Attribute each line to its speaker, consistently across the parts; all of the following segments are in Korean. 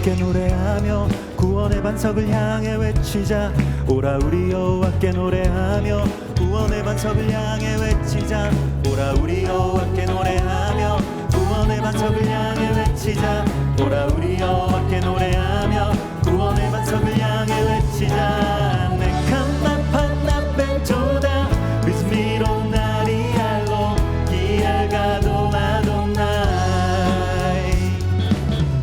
Speaker 1: 여호와께 노래하며 구원의 반석을 향해 외치자. 오라 우리 여호와께 노래하며 구원의 반석을 향해 외치자. 오라 우리 여호와께 노래하며 구원의 반석을 향해 외치자. 오라 우리 여호와께 노래하며 구원의 반석을 향해 외치자. 네칸마판 나벤토다 비스미로 나리알로 기알가도 아도나이.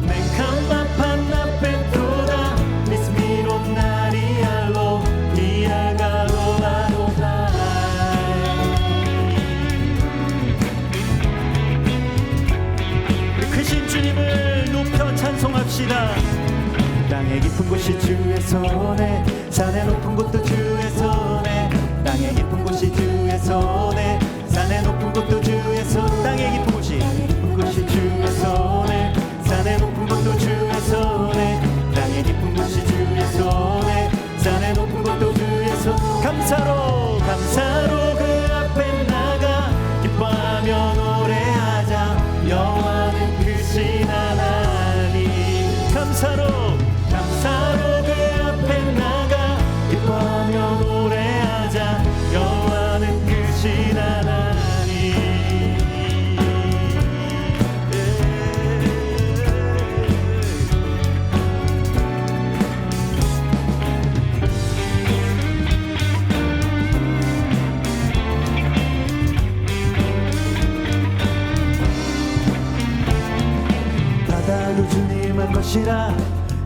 Speaker 1: 네칸마판 나벤토다 비스미로 나리알로 기알가도 아도나이. 우리 크신 주님을 높여 찬송합시다. 땅의 깊은 곳이 주의 손에, 산의 높은 곳도 주의 손에. 땅의 깊은 곳이 주의 손에, 산의 높은 곳도 주의 손. 땅의 깊은 곳이 주의 손에, 산의 높은 곳도 주의 손에. 땅의 깊은 곳이 주의 손에, 산의 높은 곳도 주의 손. 감사로 그 앞에 나가 기뻐하며 노래하자. 여호와는 크신 하나님. 감사로 그 앞에 나가 기뻐하며 노래하자. 여호와는 크신 하나님. 바다도 주님의 것이라,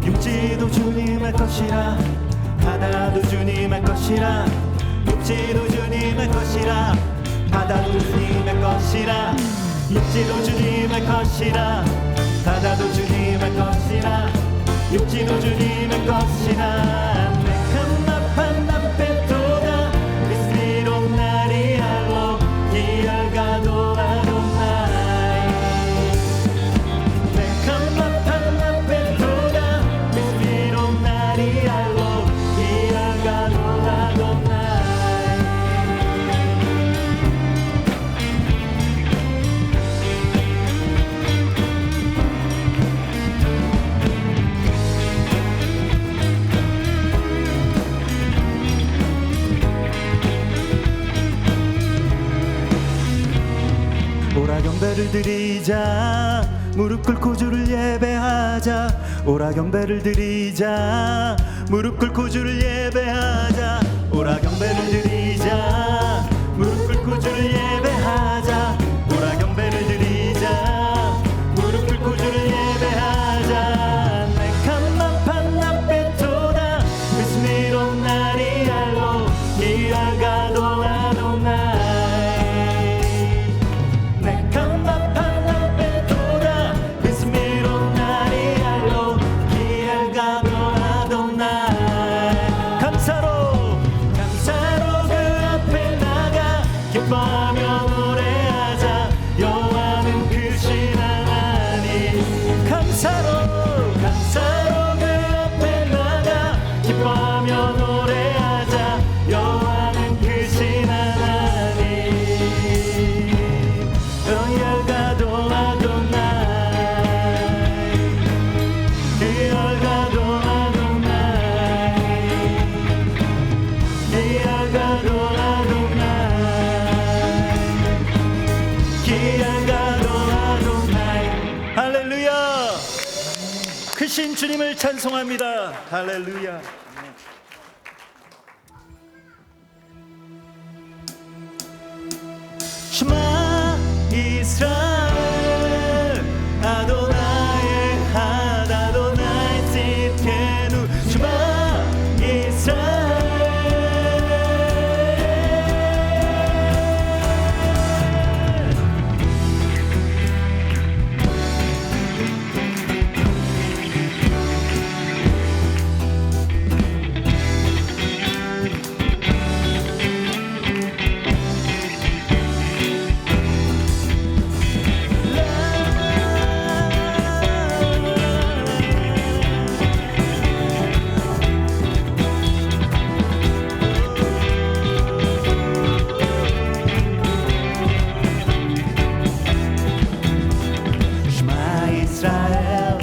Speaker 1: 육지도 주님의 것이라. 바다도 주님의 것이라, 육지도 주님의 것이라. 바다도 주님의 것이라, 육지도 주님의 것이라. 바다도 주님의 것이라, 육지도 주님의 것이라. 네칸마판 나벤토다 비스미로 나리알로 기알가도 아도나이. 네칸마판 나벤토다 비스미로 나리알로 기알가도 아도나이. 오라 경배를 드리자. 무릎 꿇고 주를 예배하자. 오라 경배를 드리자. 무릎 꿇고 주를 예배하자. 오라 경배를 드리자. 무릎 꿇고 주를 예배하자. 오라 경배를 드리자. 무릎 꿇고 주를 예배하자. 네칸마판 나벤토다 비스미로 나리알로 기알가도 아도나이. 네칸마판 나벤토다 비스미로 나리알로 기알가도 아도나이. 감사로 그 앞에 나가 기뻐하며 노래하자. 여호와는 크신 하나님. 감사로 그 앞에 나가 기뻐하며 노래하자. 여호와는 크신 하나님. 기알가도 아도나이. 기알가도 아도나이. 기알가도 아도나이. 기알가도 아도나이. 할렐루야. 크신 주님을 찬송합니다. 할렐루야. 슈마 이스라엘 아도나이 핫 아도나이 tidkenu. 슈마 이스라엘. Israel,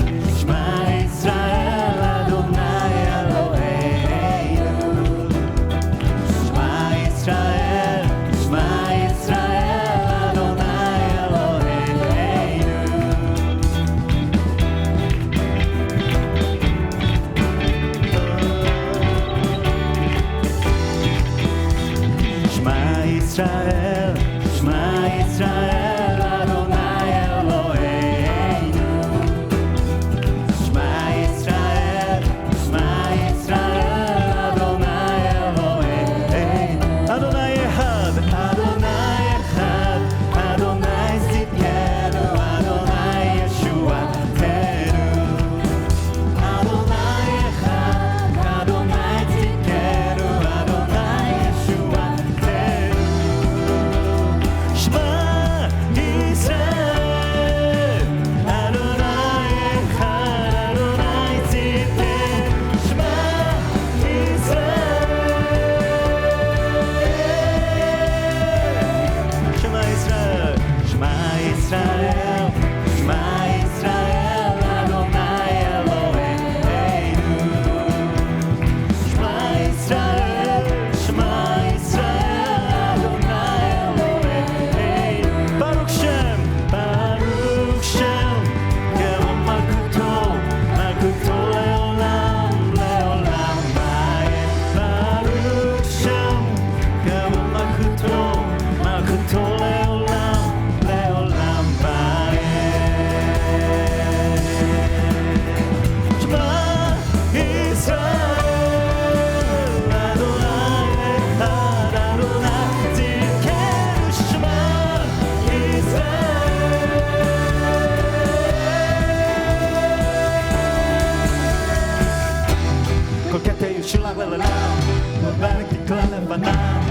Speaker 1: Kol lefanam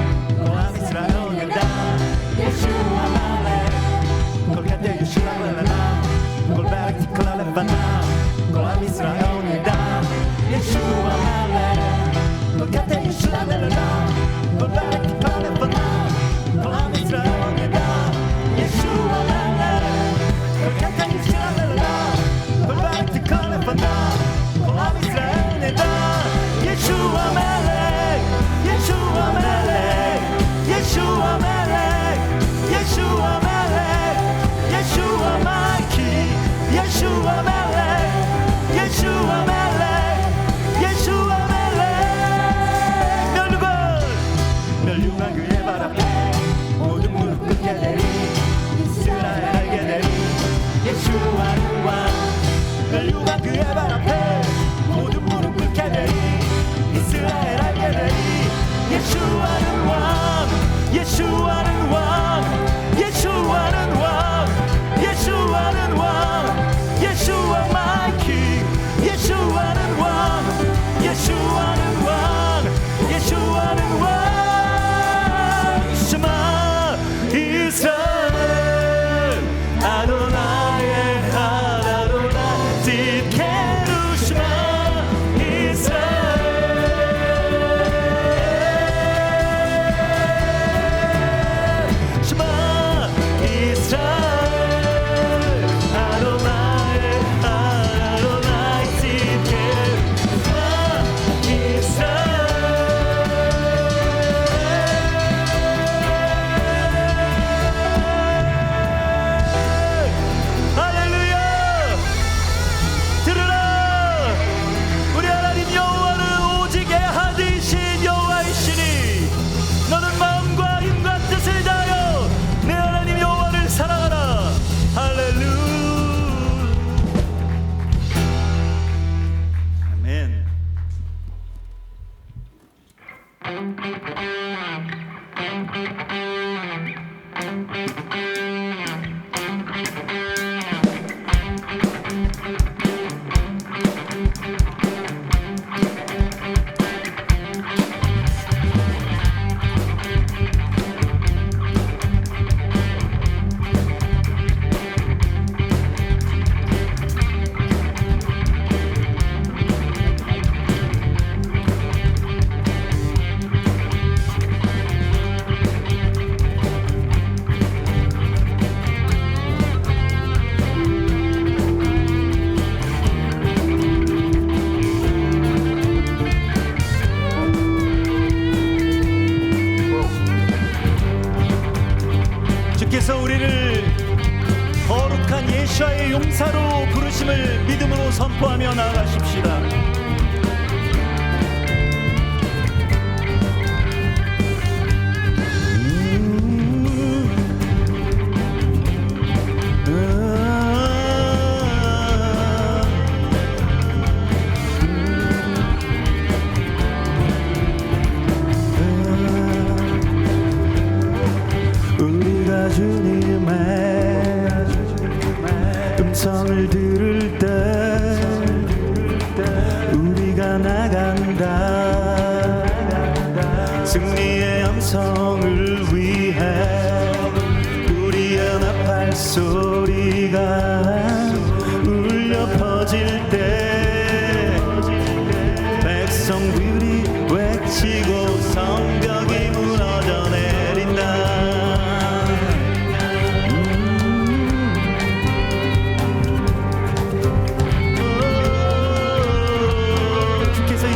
Speaker 1: Kol am Yisrael yadam Yeshua Malech Kol gadol Yeshua lefanam Kol barakti kol lefanam Kol am Yisrael yadam Yeshua Malech Kol gadol Yeshua lefanam Kol barakti kol lefanam Kol am Yisrael yadam Yeshua Malech Kol gadol Yeshua lefanam Kol barakti kol lefanam Kol am Yisrael yadam Yeshua Malech Yeshua Malech Yeshua Malech Yeshua Malech Yeshua my King Yeshua Malech Yeshua Malech Yeshua Malech 멸류관 그의 발 앞에 모든 무릎 꿇게 되리 이스라엘 알게 되리 예수와는 왕 멸류관 그의 발 앞에 모든 무릎 꿇게 되리 이스라엘 알게 되리 예수와는 왕 예수와는 왕 예수와는 왕 예수와는 왕 예수와 my king 예수와는 왕 예수와는 왕 예수와는 왕 샤마 이스라엘 아도나의 아도나이 tidkenu 샤마 주께서 우리를 거룩한 예수와의 용사로 부르심을 믿음으로 선포하며 나아가십시다. 주님의 음성을 들을 때 우리가 나간다. 승리의 음성을 위해 우리 연합할 소리가 울려 퍼질 때 백성들이 외치고 성벽이 무너져 내린다.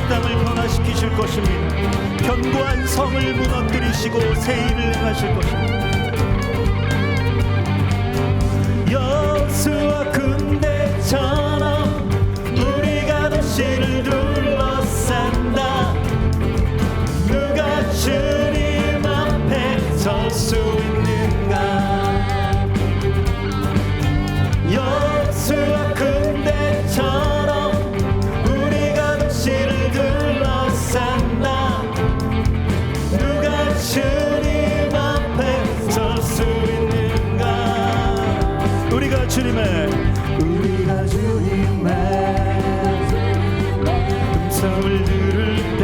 Speaker 1: 땅을 변화시키실 것입니다. 견고한 성을 무너뜨리시고 새 일을 행하실 것입니다. 여수와 군대처럼 우리가 도시를 둘러싼다. 누가 주님 앞에 설 수 있는가. 여수와 군대처럼 둘러싼다. 누가 주님 앞에 설 수 있는가. 우리가 주님의 음성을 들을 때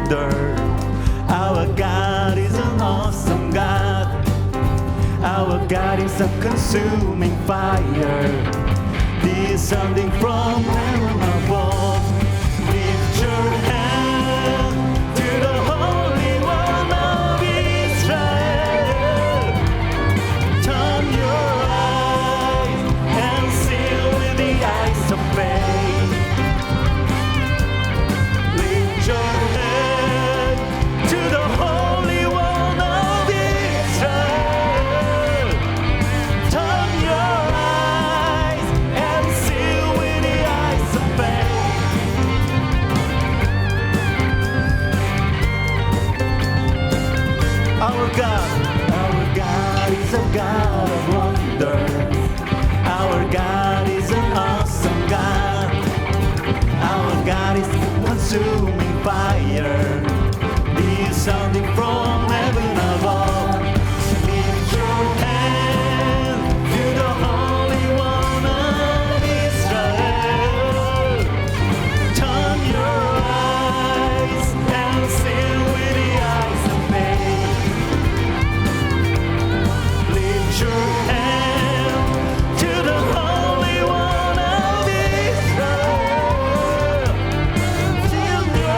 Speaker 1: wonder. Our God is an awesome God. Our God is a consuming fire, descending from heaven above. Lift your hand to the Holy One of Israel. Turn your eyes and see with the eyes of faith. Lift your hand to the Holy One of Israel. Turn your eyes and see with the eyes of faith. Our God is a God of wonder. Our God is an awesome God. Our God is consuming fire, descending from heaven above. Lift your hand to the Holy One of Israel. Turn your eyes and see with the eyes of faith. Lift your hand to the Holy One of Israel. Turn your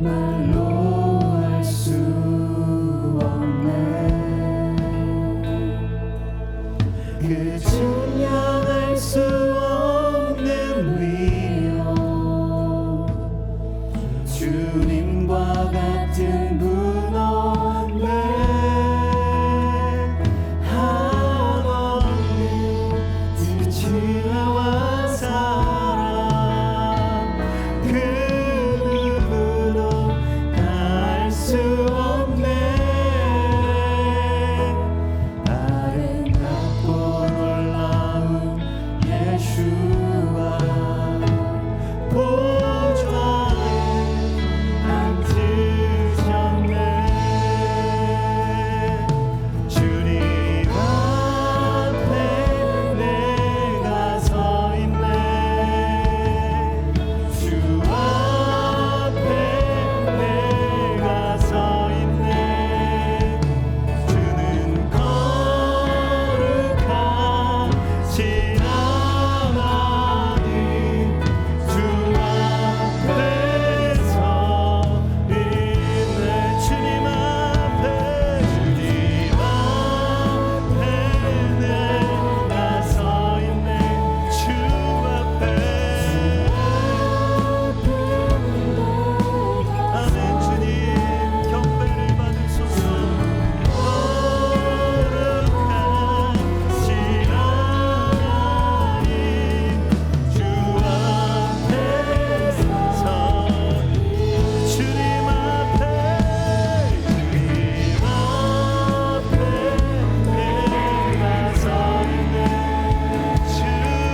Speaker 1: 말로 할 수 없네. 그 증명할 수 없는 위로 주님과 같은 분 없네. 한없는 그 지혜와 사랑 그 누구도 다 알 수 없네. 아름답고 놀라운 예수와 보좌에 앉으셨네. 주님 앞에 내가 서 있네. 주 앞에 내가 서 있네. 주는 거룩하신 하나님 주 앞에 서 있네. 주님 앞에 내가 서 있네. 주 앞에 아멘. 주님 경배를 받으소서. 거룩하신 하나님 주 앞에 서 주님 앞에 내가 서 있네. 주 앞에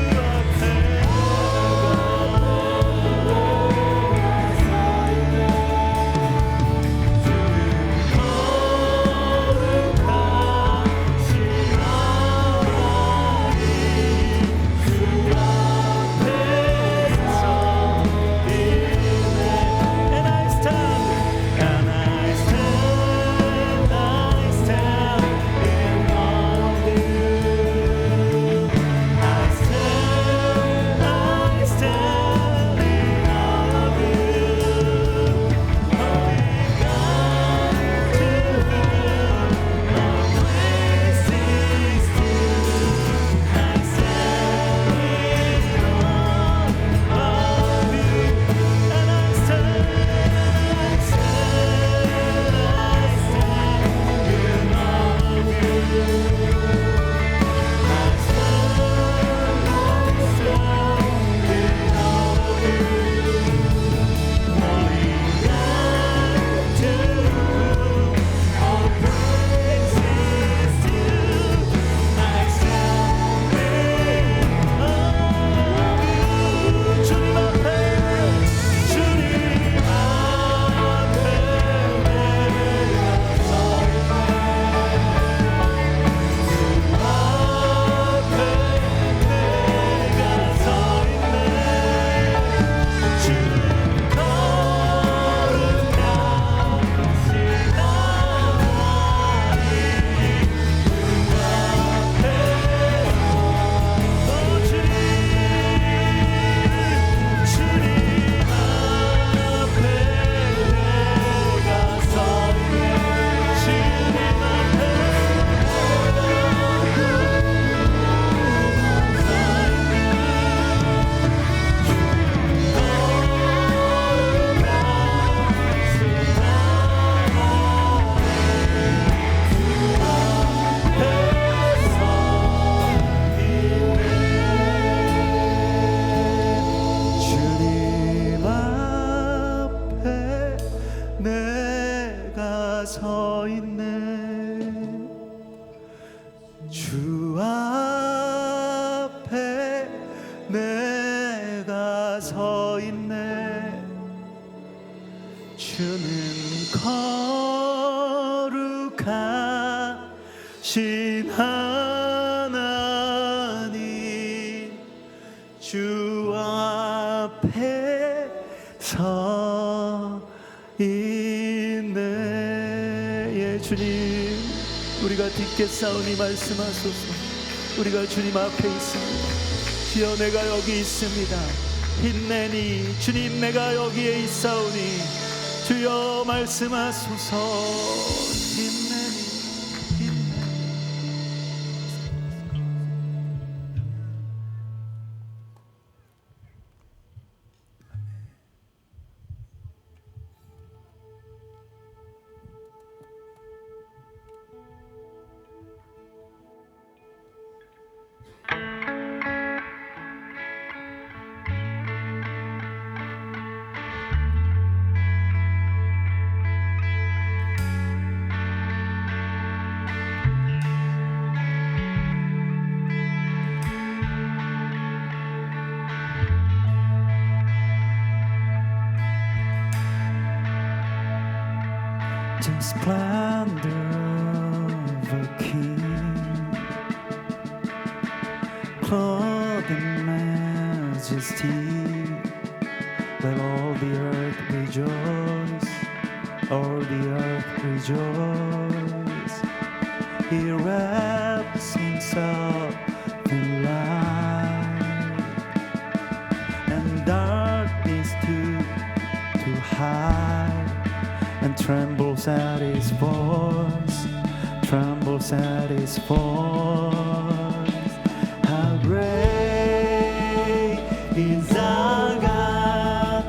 Speaker 1: 서 있네. 주 앞에 내가 서 있네. 주는 거룩하신 하나님 주 앞에 서 있네. 예, 주님, 우리가 딛겠사오니 말씀하소서. 우리가 주님 앞에 있습니다. 주여, 내가 여기 있습니다. 힘내니 주님, 내가 여기에 있사오니 주여 말씀하소서. 힘내리 the splendor of a king, clothed in majesty. Let all the earth rejoice, all the earth rejoice. He wraps himself in light, and darkness to hide, and trembles at his voice, trembles at his voice. How great is our God!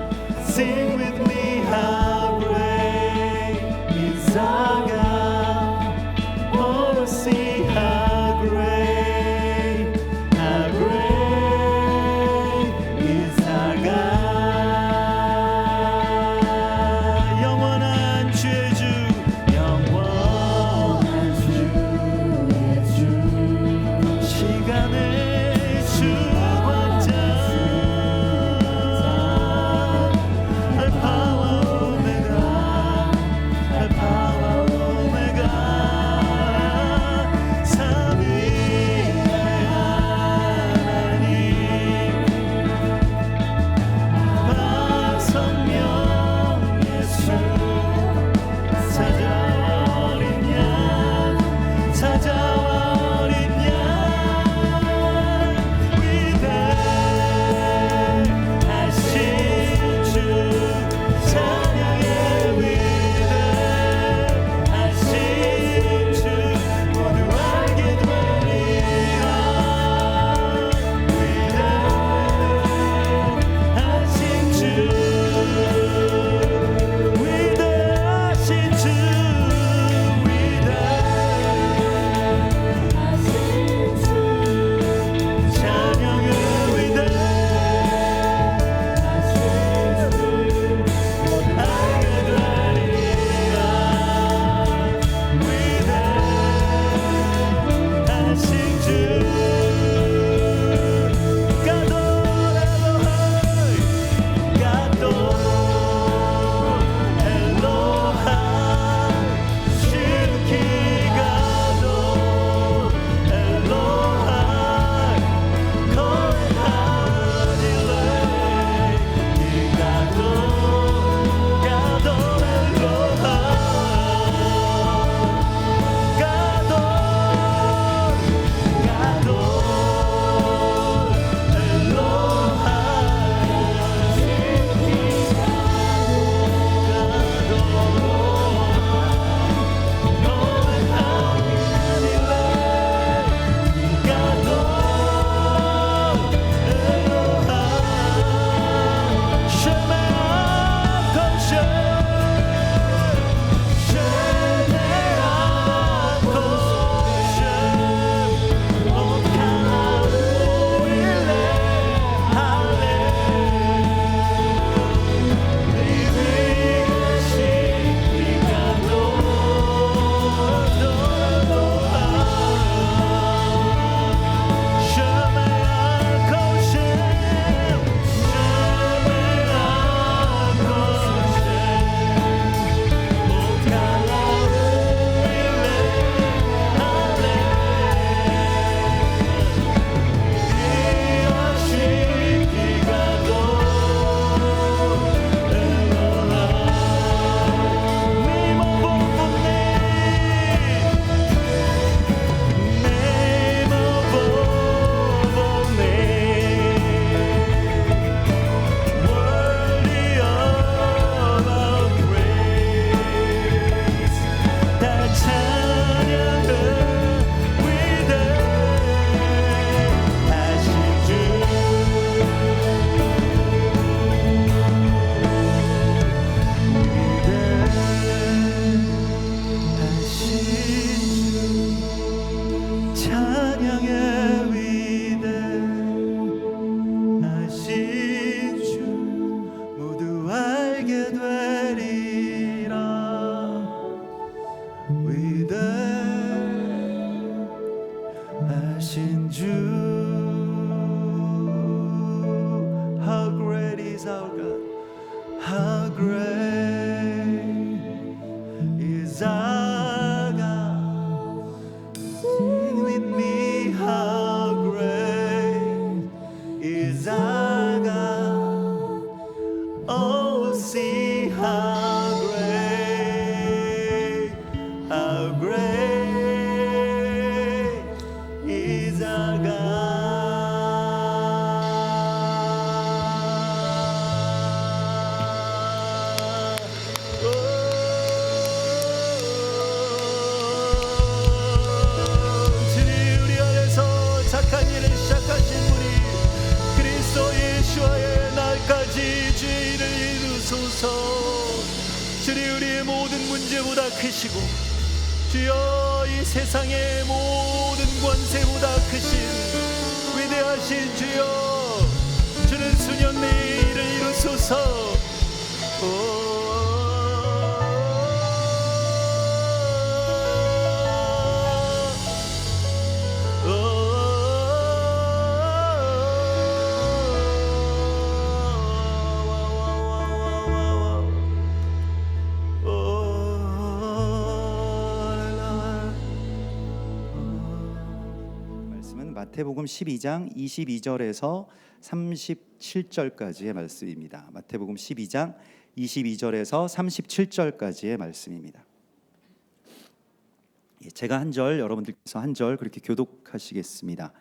Speaker 1: Sing with me, how great is our God! Oh, see how great is our God! 영원한 주의 주, 영원한 주의 주, 주님 우리의 모든 문제보다 크시고 주여 이 세상의 모든 권세보다 크신 위대하신 주여 주는 수년 내에 일을 이루소서.
Speaker 2: 마태복음 12장 22절에서 37절까지의 말씀입니다. 마태복음 12장 22절에서 37절까지의 말씀입니다. 제가 한 절, 여러분들께서 한 절 그렇게 교독하시겠습니다.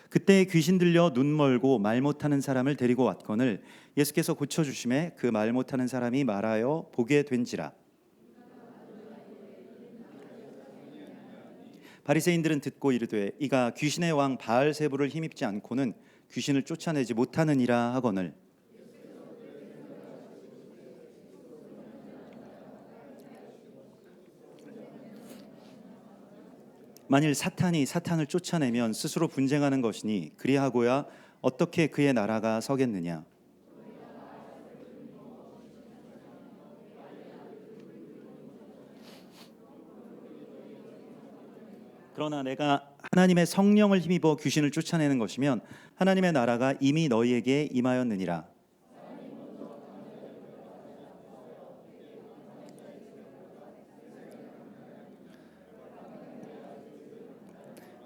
Speaker 2: 그때 귀신 들려 눈 멀고 말 못하는 사람을 데리고 왔거늘 예수께서 고쳐주심에 그 말 못하는 사람이 말하여 보게 된지라. 바리새인들은 듣고 이르되 이가 귀신의 왕 바알세불을 힘입지 않고는 귀신을 쫓아내지 못하느니라 하거늘 만일 사탄이 사탄을 쫓아내면 스스로 분쟁하는 것이니 그리하고야 어떻게 그의 나라가 서겠느냐. 그러나 내가 하나님의 성령을 힘입어 귀신을 쫓아내는 것이면 하나님의 나라가 이미 너희에게 임하였느니라.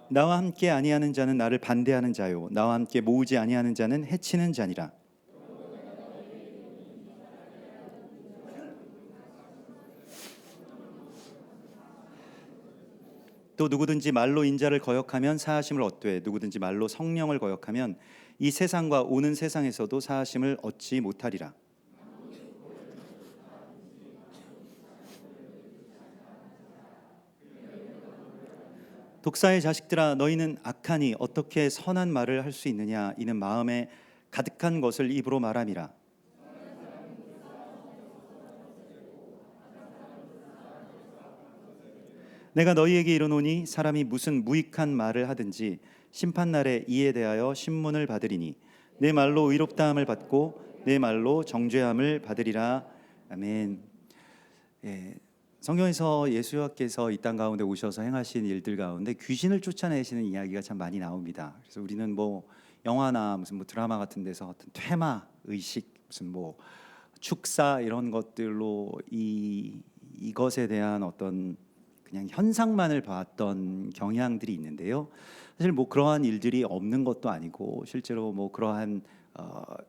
Speaker 2: 나와 함께 아니하는 자는 나를 반대하는 자요 나와 함께 모으지 아니하는 자는 해치는 자니라. 또 누구든지 말로 인자를 거역하면 사하심을 얻되 누구든지 말로 성령을 거역하면 이 세상과 오는 세상에서도 사하심을 얻지 못하리라. 독사의 자식들아 너희는 악하니 어떻게 선한 말을 할 수 있느냐. 이는 마음에 가득한 것을 입으로 말함이라. 내가 너희에게 이르노니 사람이 무슨 무익한 말을 하든지 심판날에 이에 대하여 신문을 받으리니 내 말로 의롭다함을 받고 내 말로 정죄함을 받으리라. 아멘. 성경에서 예수님께서 이 땅 가운데 오셔서 행하신 일들 가운데 귀신을 쫓아내시는 이야기가 참 많이 나옵니다. 그래서 우리는 뭐 영화나 무슨 뭐 드라마 같은 데서 어떤 퇴마, 의식, 무슨 뭐 축사 이런 것들로 이것에 대한 어떤 그냥 현상만을 봤던 경향들이 있는데요. 사실 뭐 그러한 일들이 없는 것도 아니고 실제로 뭐 그러한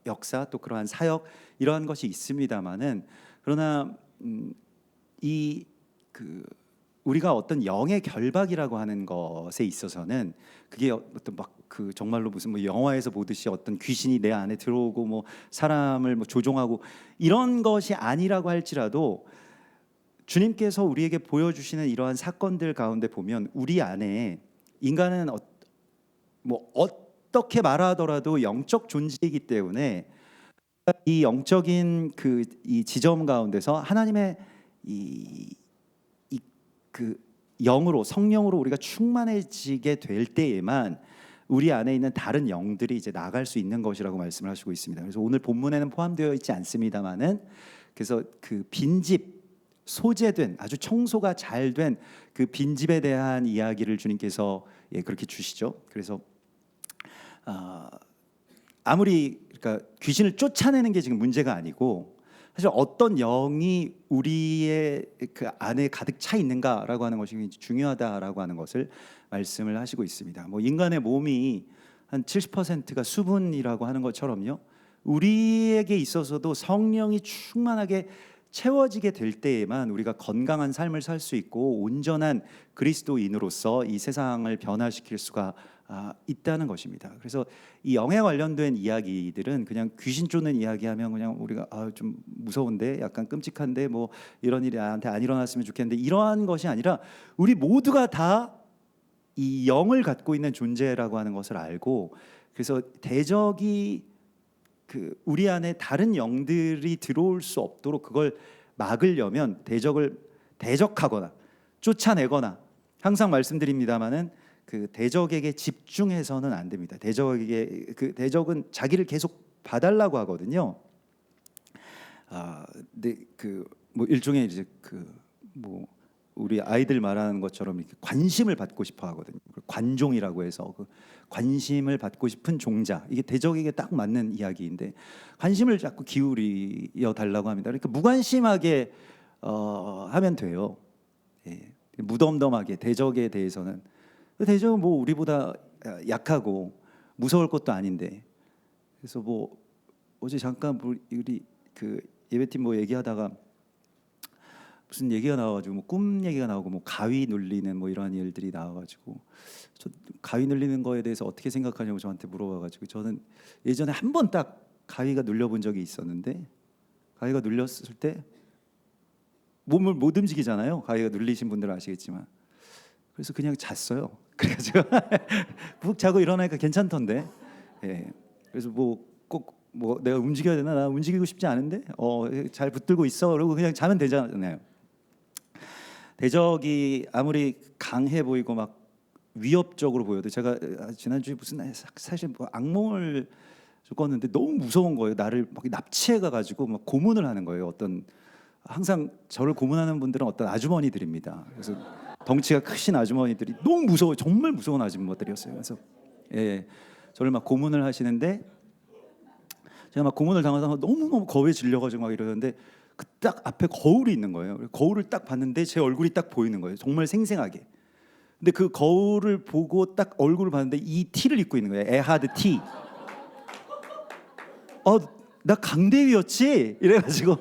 Speaker 2: 역사 또 그러한 사역 이러한 것이 있습니다만은 그러나 우리가 어떤 영의 결박이라고 하는 것에 있어서는 그게 어떤 막 그 정말로 무슨 뭐 영화에서 보듯이 어떤 귀신이 내 안에 들어오고 뭐 사람을 뭐 조종하고 이런 것이 아니라고 할지라도 주님께서 우리에게 보여주시는 이러한 사건들 가운데 보면 우리 안에 인간은 뭐 어떻게 말하더라도 영적 존재이기 때문에 이 영적인 이 지점 가운데서 하나님의 그 영으로 성령으로 우리가 충만해지게 될 때에만 우리 안에 있는 다른 영들이 이제 나갈 수 있는 것이라고 말씀을 하시고 있습니다. 그래서 오늘 본문에는 포함되어 있지 않습니다만은 그래서 그 빈집 소재된 아주 청소가 잘 된 그 빈집에 대한 이야기를 주님께서 그렇게 주시죠. 그래서 아무리 그러니까 귀신을 쫓아내는 게 지금 문제가 아니고 사실 어떤 영이 우리의 그 안에 가득 차 있는가라고 하는 것이 중요하다라고 하는 것을 말씀을 하시고 있습니다. 뭐 인간의 몸이 한 70%가 수분이라고 하는 것처럼요. 우리에게 있어서도 성령이 충만하게 채워지게 될 때에만 우리가 건강한 삶을 살 수 있고 온전한 그리스도인으로서 이 세상을 변화시킬 수가 있다는 것입니다. 그래서 이 영에 관련된 이야기들은 그냥 귀신 쫓는 이야기하면 그냥 우리가 좀 무서운데 약간 끔찍한데 뭐 이런 일이 나한테 안 일어났으면 좋겠는데 이러한 것이 아니라 우리 모두가 다 이 영을 갖고 있는 존재라고 하는 것을 알고 그래서 대적이 우리 안에 다른 영들이 들어올 수 없도록 그걸 막으려면 대적을 대적하거나 쫓아내거나 항상 말씀드립니다마는 그 대적에게 집중해서는 안 됩니다. 대적은 자기를 계속 봐달라고 하거든요. 근데 그 뭐 일종의 이제 그 뭐 우리 아이들 말하는 것처럼 이렇게 관심을 받고 싶어 하거든요. 관종이라고 해서 그 관심을 받고 싶은 종자, 이게 대적에게 딱 맞는 이야기인데 관심을 자꾸 기울여 달라고 합니다. 그러니까 무관심하게 하면 돼요. 예. 무덤덤하게 대적에 대해서는, 대적은 뭐 우리보다 약하고 무서울 것도 아닌데, 그래서 뭐 어제 잠깐 우리 그 예배팀 뭐 얘기하다가 무슨 얘기가 나와가지고 뭐 꿈 얘기가 나오고 뭐 가위 눌리는 뭐 이런 일들이 나와가지고, 저 가위 눌리는 거에 대해서 어떻게 생각하냐고 저한테 물어봐가지고, 저는 예전에 한 번 딱 가위가 눌려본 적이 있었는데, 가위가 눌렸을 때 몸을 못 움직이잖아요. 가위가 눌리신 분들은 아시겠지만. 그래서 그냥 잤어요. 그래가지고 푹 자고 일어나니까 괜찮던데. 예. 그래서 뭐 꼭 뭐 내가 움직여야 되나, 나 움직이고 싶지 않은데 잘 붙들고 있어, 그러고 그냥 자면 되잖아요. 대적이 아무리 강해 보이고 막 위협적으로 보여도, 제가 지난주에 무슨 사실 뭐 악몽을 꿨는데 너무 무서운 거예요. 나를 막 납치해 가지고 막 고문을 하는 거예요. 어떤, 항상 저를 고문하는 분들은 어떤 아주머니들입니다. 그래서 덩치가 크신 아주머니들이 너무 무서워, 정말 무서운 아주머니들이었어요. 그래서 저를 막 고문을 하시는데, 제가 막 고문을 당하다가 너무 겁에 질려가지고 막 이러는데, 그 딱 앞에 거울이 있는 거예요. 거울을 딱 봤는데 제 얼굴이 딱 보이는 거예요. 정말 생생하게. 근데 그 거울을 보고 딱 얼굴을 봤는데 이 티를 입고 있는 거예요. 에하드 티. 나 강대위였지? 이래가지고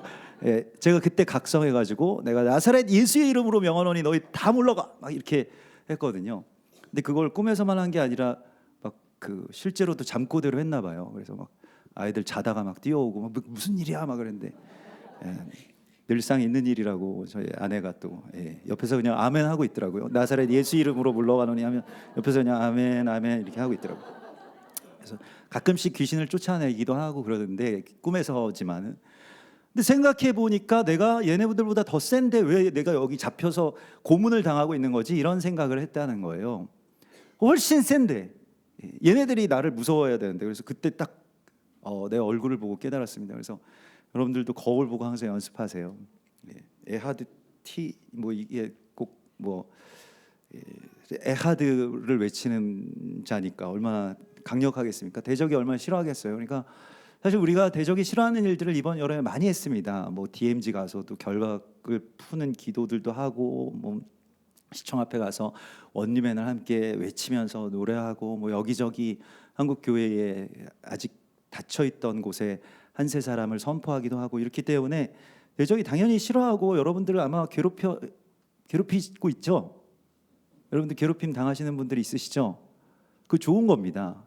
Speaker 2: 제가 그때 각성해가지고, 내가 나사렛 예수의 이름으로 명하노니 너희 다 물러가, 막 이렇게 했거든요. 근데 그걸 꿈에서만 한 게 아니라 막 그 실제로도 잠꼬대로 했나 봐요. 그래서 막 아이들 자다가 막 뛰어오고 막 무슨 일이야 막 그랬는데, 늘상 있는 일이라고 저희 아내가 또 옆에서 그냥 아멘 하고 있더라고요. 나사렛 예수 이름으로 물러가노니 하면 옆에서 그냥 아멘 아멘 이렇게 하고 있더라고요. 그래서 가끔씩 귀신을 쫓아내기도 하고 그러는데, 꿈에서지만은. 근데 생각해 보니까 내가 얘네들보다 더 센데 왜 내가 여기 잡혀서 고문을 당하고 있는 거지, 이런 생각을 했다는 거예요. 훨씬 센데 얘네들이 나를 무서워해야 되는데. 그래서 그때 딱 내 얼굴을 보고 깨달았습니다. 그래서 여러분들도 거울 보고 항상 연습하세요. 에하드 티, 뭐 이게 꼭 뭐 에하드를 외치는 자니까 얼마나 강력하겠습니까? 대적이 얼마나 싫어하겠어요. 그러니까 사실 우리가 대적이 싫어하는 일들을 이번 여름에 많이 했습니다. 뭐 DMZ 가서도 결박을 푸는 기도들도 하고, 뭐 시청 앞에 가서 원리맨을 함께 외치면서 노래하고, 뭐 여기저기 한국 교회에 아직 닫혀 있던 곳에 한 세 사람을 선포하기도 하고, 이렇기 때문에 대적이 당연히 싫어하고 여러분들을 아마 괴롭히고 있죠. 여러분들 괴롭힘 당하시는 분들이 있으시죠? 그 좋은 겁니다.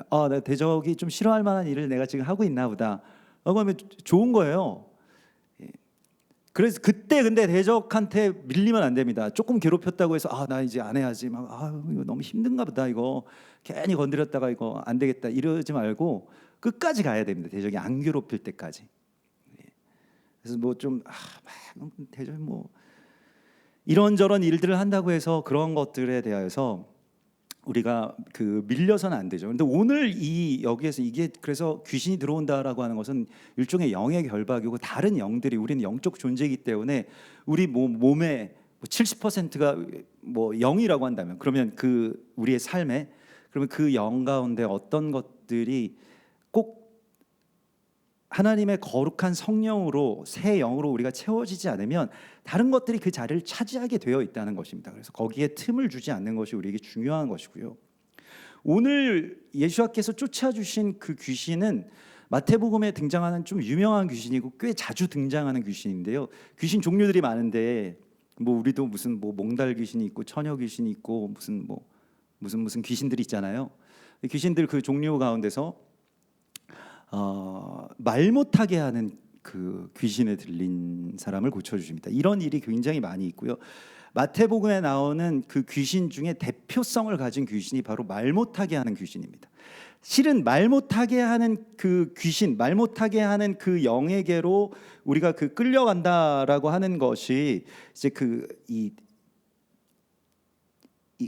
Speaker 2: 나 대적이 좀 싫어할 만한 일을 내가 지금 하고 있나 보다 라고 하면 좋은 거예요. 그래서 그때 근데 대적한테 밀리면 안 됩니다. 조금 괴롭혔다고 해서 나 이제 안 해야지, 막 이거 너무 힘든가 보다, 이거 괜히 건드렸다가 이거 안 되겠다 이러지 말고 끝까지 가야 됩니다. 대적이 안 괴롭힐 때까지. 그래서 뭐 좀 대적이 뭐 이런저런 일들을 한다고 해서 그런 것들에 대해서 우리가 그 밀려서는 안 되죠. 근데 오늘 여기에서 이게, 그래서 귀신이 들어온다라고 하는 것은 일종의 영의 결박이고, 다른 영들이, 우리는 영적 존재이기 때문에 우리 몸의 70%가 뭐 영이라고 한다면, 그러면 그 우리의 삶에, 그러면 그 영 가운데 어떤 것들이 꼭 하나님의 거룩한 성령으로, 새 영으로 우리가 채워지지 않으면 다른 것들이 그 자리를 차지하게 되어 있다는 것입니다. 그래서 거기에 틈을 주지 않는 것이 우리에게 중요한 것이고요. 오늘 예수님께서 쫓아주신 그 귀신은 마태복음에 등장하는 좀 유명한 귀신이고 꽤 자주 등장하는 귀신인데요. 귀신 종류들이 많은데, 뭐 우리도 무슨 뭐 몽달 귀신이 있고 처녀 귀신이 있고 무슨 귀신들이 있잖아요. 귀신들 그 종류 가운데서 말 못하게 하는 그 귀신에 들린 사람을 고쳐주십니다. 이런 일이 굉장히 많이 있고요. 마태복음에 나오는 그 귀신 중에 대표성을 가진 귀신이 바로 말 못하게 하는 귀신입니다. 실은 말 못하게 하는 그 귀신, 말 못하게 하는 그 영에게로 우리가 그 끌려간다라고 하는 것이 이제 이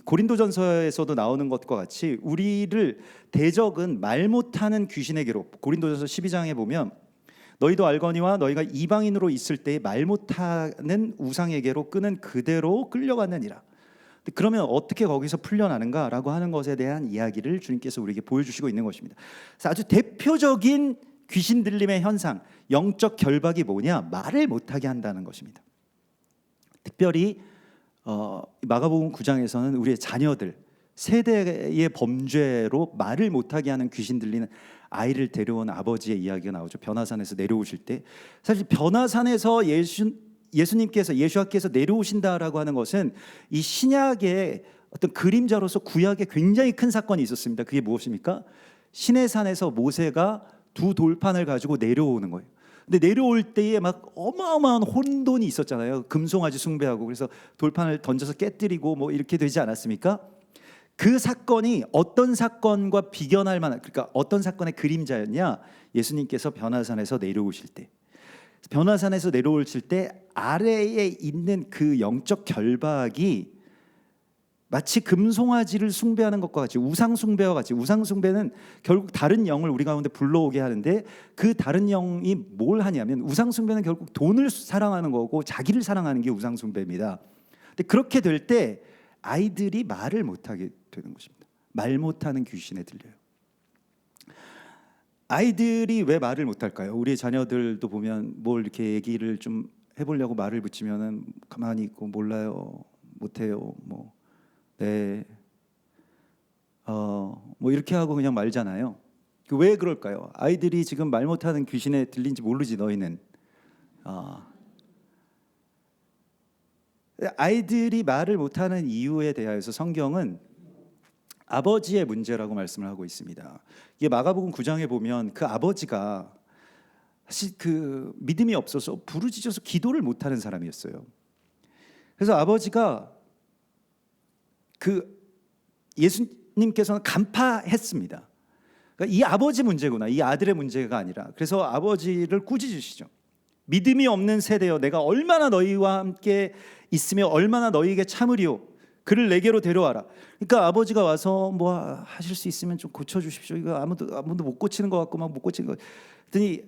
Speaker 2: 고린도전서에서도 나오는 것과 같이 우리를 대적은 말 못하는 귀신에게로, 고린도전서 12장에 보면 너희도 알거니와 너희가 이방인으로 있을 때에 말 못하는 우상에게로 끄는 그대로 끌려갔느니라. 그러면 어떻게 거기서 풀려나는가라고 하는 것에 대한 이야기를 주님께서 우리에게 보여주시고 있는 것입니다. 그래서 아주 대표적인 귀신 들림의 현상, 영적 결박이 뭐냐? 말을 못하게 한다는 것입니다. 특별히 마가복음 9장에서는 우리의 자녀들, 세대의 범죄로 말을 못하게 하는 귀신 들리는 아이를 데려온 아버지의 이야기가 나오죠. 변화산에서 내려오실 때, 사실 변화산에서 예수님께서 내려오신다라고 하는 것은 이 신약의 어떤 그림자로서 구약에 굉장히 큰 사건이 있었습니다. 그게 무엇입니까? 시내산에서 모세가 두 돌판을 가지고 내려오는 거예요. 근데 내려올 때에 막 어마어마한 혼돈이 있었잖아요. 금송아지 숭배하고, 그래서 돌판을 던져서 깨뜨리고 뭐 이렇게 되지 않았습니까? 그 사건이 어떤 사건과 비견할 만한, 그러니까 어떤 사건의 그림자였냐? 예수님께서 변화산에서 내려오실 때, 변화산에서 내려오실 때 아래에 있는 그 영적 결박이 마치 금송아지를 숭배하는 것과 같이, 우상 숭배와 같이, 우상 숭배는 결국 다른 영을 우리 가운데 불러오게 하는데, 그 다른 영이 뭘 하냐면, 우상 숭배는 결국 돈을 사랑하는 거고 자기를 사랑하는 게 우상 숭배입니다. 근데 그렇게 될 때 아이들이 말을 못하게 되는 것입니다. 말 못하는 귀신에 들려요. 아이들이 왜 말을 못할까요? 우리 자녀들도 보면 뭘 이렇게 얘기를 좀 해보려고 말을 붙이면은 가만히 있고 몰라요, 못해요, 뭐 네, 뭐 이렇게 하고 그냥 말잖아요. 왜 그럴까요? 아이들이 지금 말 못하는 귀신에 들린지 모르지 너희는. 아이들이 말을 못하는 이유에 대하여서 성경은 아버지의 문제라고 말씀을 하고 있습니다. 이게 마가복음 9장에 보면 그 아버지가 사실 그 믿음이 없어서 부르짖어서 기도를 못하는 사람이었어요. 그래서 아버지가 그 예수님께서는 간파했습니다. 그러니까 이 아버지 문제구나, 이 아들의 문제가 아니라. 그래서 아버지를 꾸짖으시죠. 믿음이 없는 세대여, 내가 얼마나 너희와 함께 있으며 얼마나 너희에게 참으리오. 그를 내게로 데려와라. 그러니까 아버지가 와서 뭐 하실 수 있으면 좀 고쳐주십시오. 이거 아무도 못 고치는 것 같고 막 못 고치는 것. 그랬더니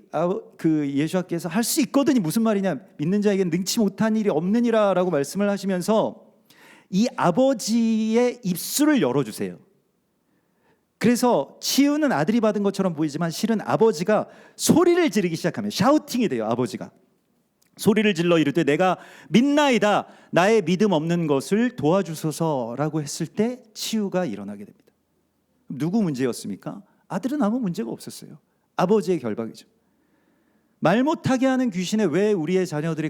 Speaker 2: 그 예수께서 할 수 있거든이 무슨 말이냐? 믿는 자에게는 능치 못한 일이 없느니라라고 말씀을 하시면서 이 아버지의 입술을 열어주세요. 그래서 치유는 아들이 받은 것처럼 보이지만 실은 아버지가 소리를 지르기 시작하면 샤우팅이 돼요. 아버지가 소리를 질러 이르되 내가 믿나이다, 나의 믿음 없는 것을 도와주소서라고 했을 때 치유가 일어나게 됩니다. 누구 문제였습니까? 아들은 아무 문제가 없었어요. 아버지의 결박이죠. 말 못하게 하는 귀신에 왜 우리의 자녀들이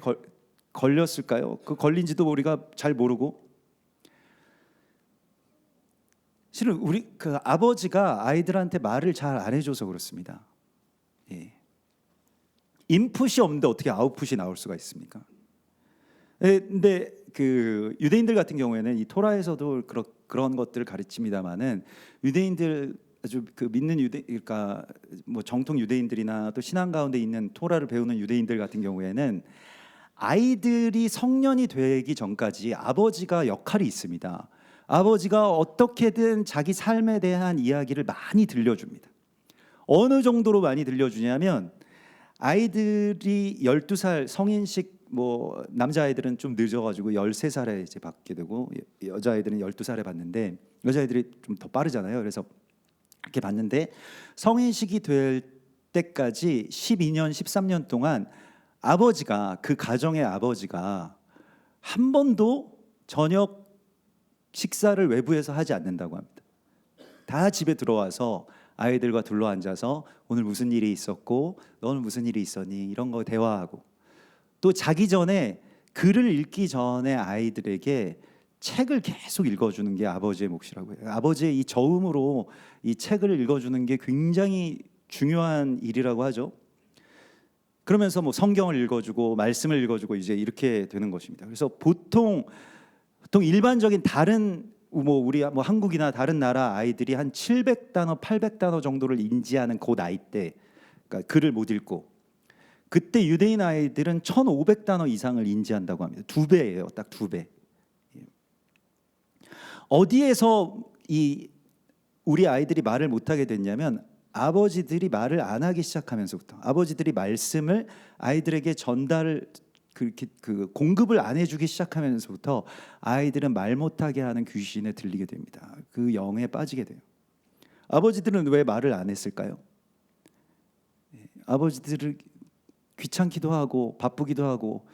Speaker 2: 걸렸을까요? 그 걸린지도 우리가 잘 모르고, 실은 우리 그 아버지가 아이들한테 말을 잘 안 해줘서 그렇습니다. 예. 인풋이 없는데 어떻게 아웃풋이 나올 수가 있습니까? 근데 그 유대인들 같은 경우에는 이 토라에서도 그런 것들을 가르칩니다만은, 유대인들 아주 그 믿는 그러니까 뭐 정통 유대인들이나 또 신앙 가운데 있는 토라를 배우는 유대인들 같은 경우에는 아이들이 성년이 되기 전까지 아버지가 역할이 있습니다. 아버지가 어떻게든 자기 삶에 대한 이야기를 많이 들려줍니다. 어느 정도로 많이 들려주냐면, 아이들이 12살 성인식, 뭐 남자아이들은 좀 늦어가지고 13살에 이제 받게 되고, 여자아이들은 12살에 받는데, 여자아이들이 좀 더 빠르잖아요. 그래서 이렇게 받는데, 성인식이 될 때까지 12년 13년 동안 아버지가, 그 가정의 아버지가 한 번도 저녁 식사를 외부에서 하지 않는다고 합니다. 다 집에 들어와서 아이들과 둘러 앉아서 오늘 무슨 일이 있었고 너는 무슨 일이 있었니, 이런 거 대화하고, 또 자기 전에 글을 읽기 전에 아이들에게 책을 계속 읽어주는 게 아버지의 몫이라고 해요. 아버지의 이 저음으로 이 책을 읽어주는 게 굉장히 중요한 일이라고 하죠. 그러면서 뭐 성경을 읽어주고 말씀을 읽어주고 이제 이렇게 되는 것입니다. 그래서 보통 일반적인 다른 뭐 우리 뭐 한국이나 다른 나라 아이들이 한 700단어, 800단어 정도를 인지하는 그 나이 때, 그러니까 글을 못 읽고, 그때 유대인 아이들은 1,500단어 이상을 인지한다고 합니다. 2배예요, 딱 2배. 어디에서 이 우리 아이들이 말을 못하게 됐냐면 아버지들이 말을 안 하기 시작하면서부터, 아버지들이 말씀을 아이들에게 전달을 그 공급을 안 해주기 시작하면서부터 아이들은 말 못하게 하는 귀신에 들리게 됩니다. 그 영에 빠지게 돼요. 아버지들은 왜 말을 안 했을까요? 아버지들을 귀찮기도 하고 바쁘기도 하고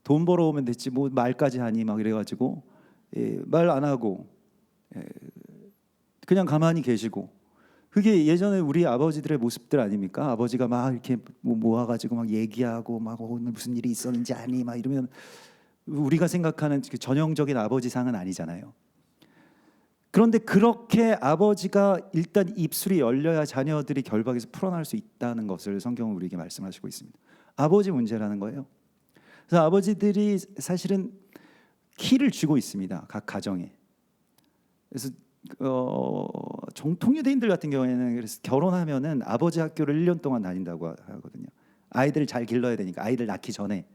Speaker 2: 돈 벌어오면 됐지 뭐 말까지 하니 막 이래가지고 말 안 하고 그냥 가만히 계시고, 그게 예전에 우리 아버지들의 모습들 아닙니까? 아버지가 막 이렇게 모아가지고 막 얘기하고 막 오늘 무슨 일이 있었는지 아니 막 이러면 우리가 생각하는 그 전형적인 아버지상은 아니잖아요. 그런데 그렇게 아버지가 일단 입술이 열려야 자녀들이 결박에서 풀어날 수 있다는 것을 성경은 우리에게 말씀하시고 있습니다. 아버지 문제라는 거예요. 그래서 아버지들이 사실은 키를 쥐고 있습니다, 각 가정에. 그래서 정통 유대인들 같은 경우에는 그래서 결혼하면은 아버지 학교를 1년 동안 다닌다고 하거든요. 아이들을 잘 길러야 되니까, 아이들 낳기 전에.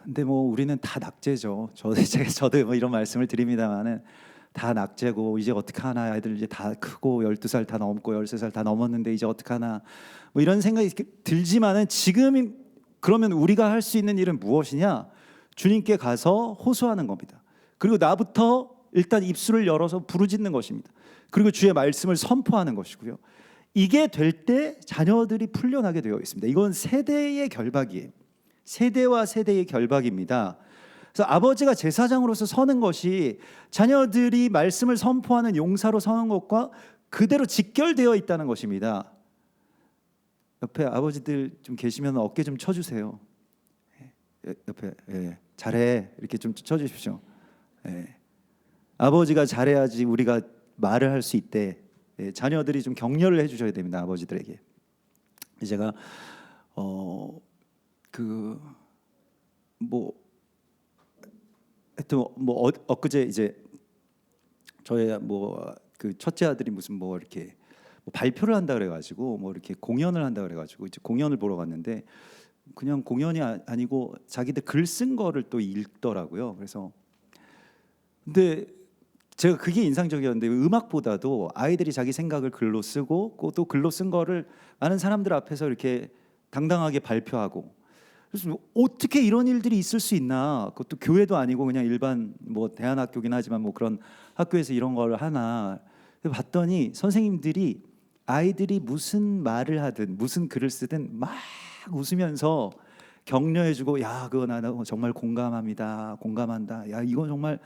Speaker 2: 근데 뭐 우리는 다 낙제죠. 저도 뭐 이런 말씀을 드립니다만은 다 낙제고 이제 어떻게 하나, 아이들 이제 다 크고 12살 다 넘고 13살 다 넘었는데 이제 어떻게 하나 뭐 이런 생각이 들지만은 지금 그러면 우리가 할 수 있는 일은 무엇이냐? 주님께 가서 호소하는 겁니다. 그리고 나부터 일단 입술을 열어서 부르짖는 것입니다. 그리고 주의 말씀을 선포하는 것이고요. 이게 될 때 자녀들이 풀려나게 되어 있습니다. 이건 세대의 결박이에요. 세대와 세대의 결박입니다. 그래서 아버지가 제사장으로서 서는 것이 자녀들이 말씀을 선포하는 용사로 서는 것과 그대로 직결되어 있다는 것입니다. 옆에 아버지들 좀 계시면 어깨 좀 쳐주세요. 옆에 잘해 이렇게 좀 쳐주십시오. 아버지가 잘해야지 우리가 말을 할 수 있대. 자녀들이 좀 격려를 해주셔야 됩니다, 아버지들에게. 제가 하여튼 엊그제 이제 저의 그 첫째 아들이 무슨 이렇게 발표를 한다 그래가지고 이렇게 공연을 한다 그래가지고 이제 공연을 보러 갔는데, 그냥 공연이 아니고 자기들 글 쓴 거를 또 읽더라고요. 그래서 근데 제가 그게 인상적이었는데, 음악보다도 아이들이 자기 생각을 글로 쓰고 또 글로 쓴 거를 많은 사람들 앞에서 이렇게 당당하게 발표하고, 그래서 어떻게 이런 일들이 있을 수 있나? 그것도 교회도 아니고 그냥 일반 대안학교긴 하지만 그런 학교에서 이런 걸 하나 봤더니, 선생님들이 아이들이 무슨 말을 하든 무슨 글을 쓰든 막 웃으면서 격려해주고, 야 그거 나 정말 공감합니다, 공감한다, 야 이건 정말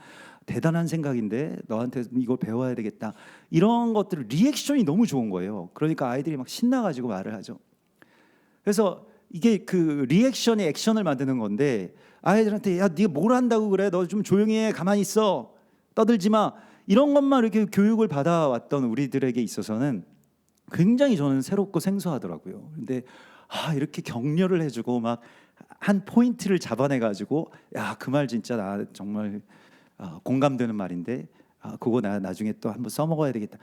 Speaker 2: 대단한 생각인데 너한테 이걸 배워야 되겠다, 이런 것들 리액션이 너무 좋은 거예요. 그러니까 아이들이 막 신나가지고 말을 하죠. 그래서 이게 그 리액션이 액션을 만드는 건데, 아이들한테 야 네가 뭘 한다고 그래, 너 좀 조용히 해, 가만히 있어, 떠들지 마, 이런 것만 이렇게 교육을 받아왔던 우리들에게 있어서는 굉장히 저는 새롭고 생소하더라고요. 근데 이렇게 격려를 해주고 막 한 포인트를 잡아내가지고, 야 그 말 진짜 나 정말 공감되는 말인데 그거 나 나중에 또 한번 써먹어야 되겠다,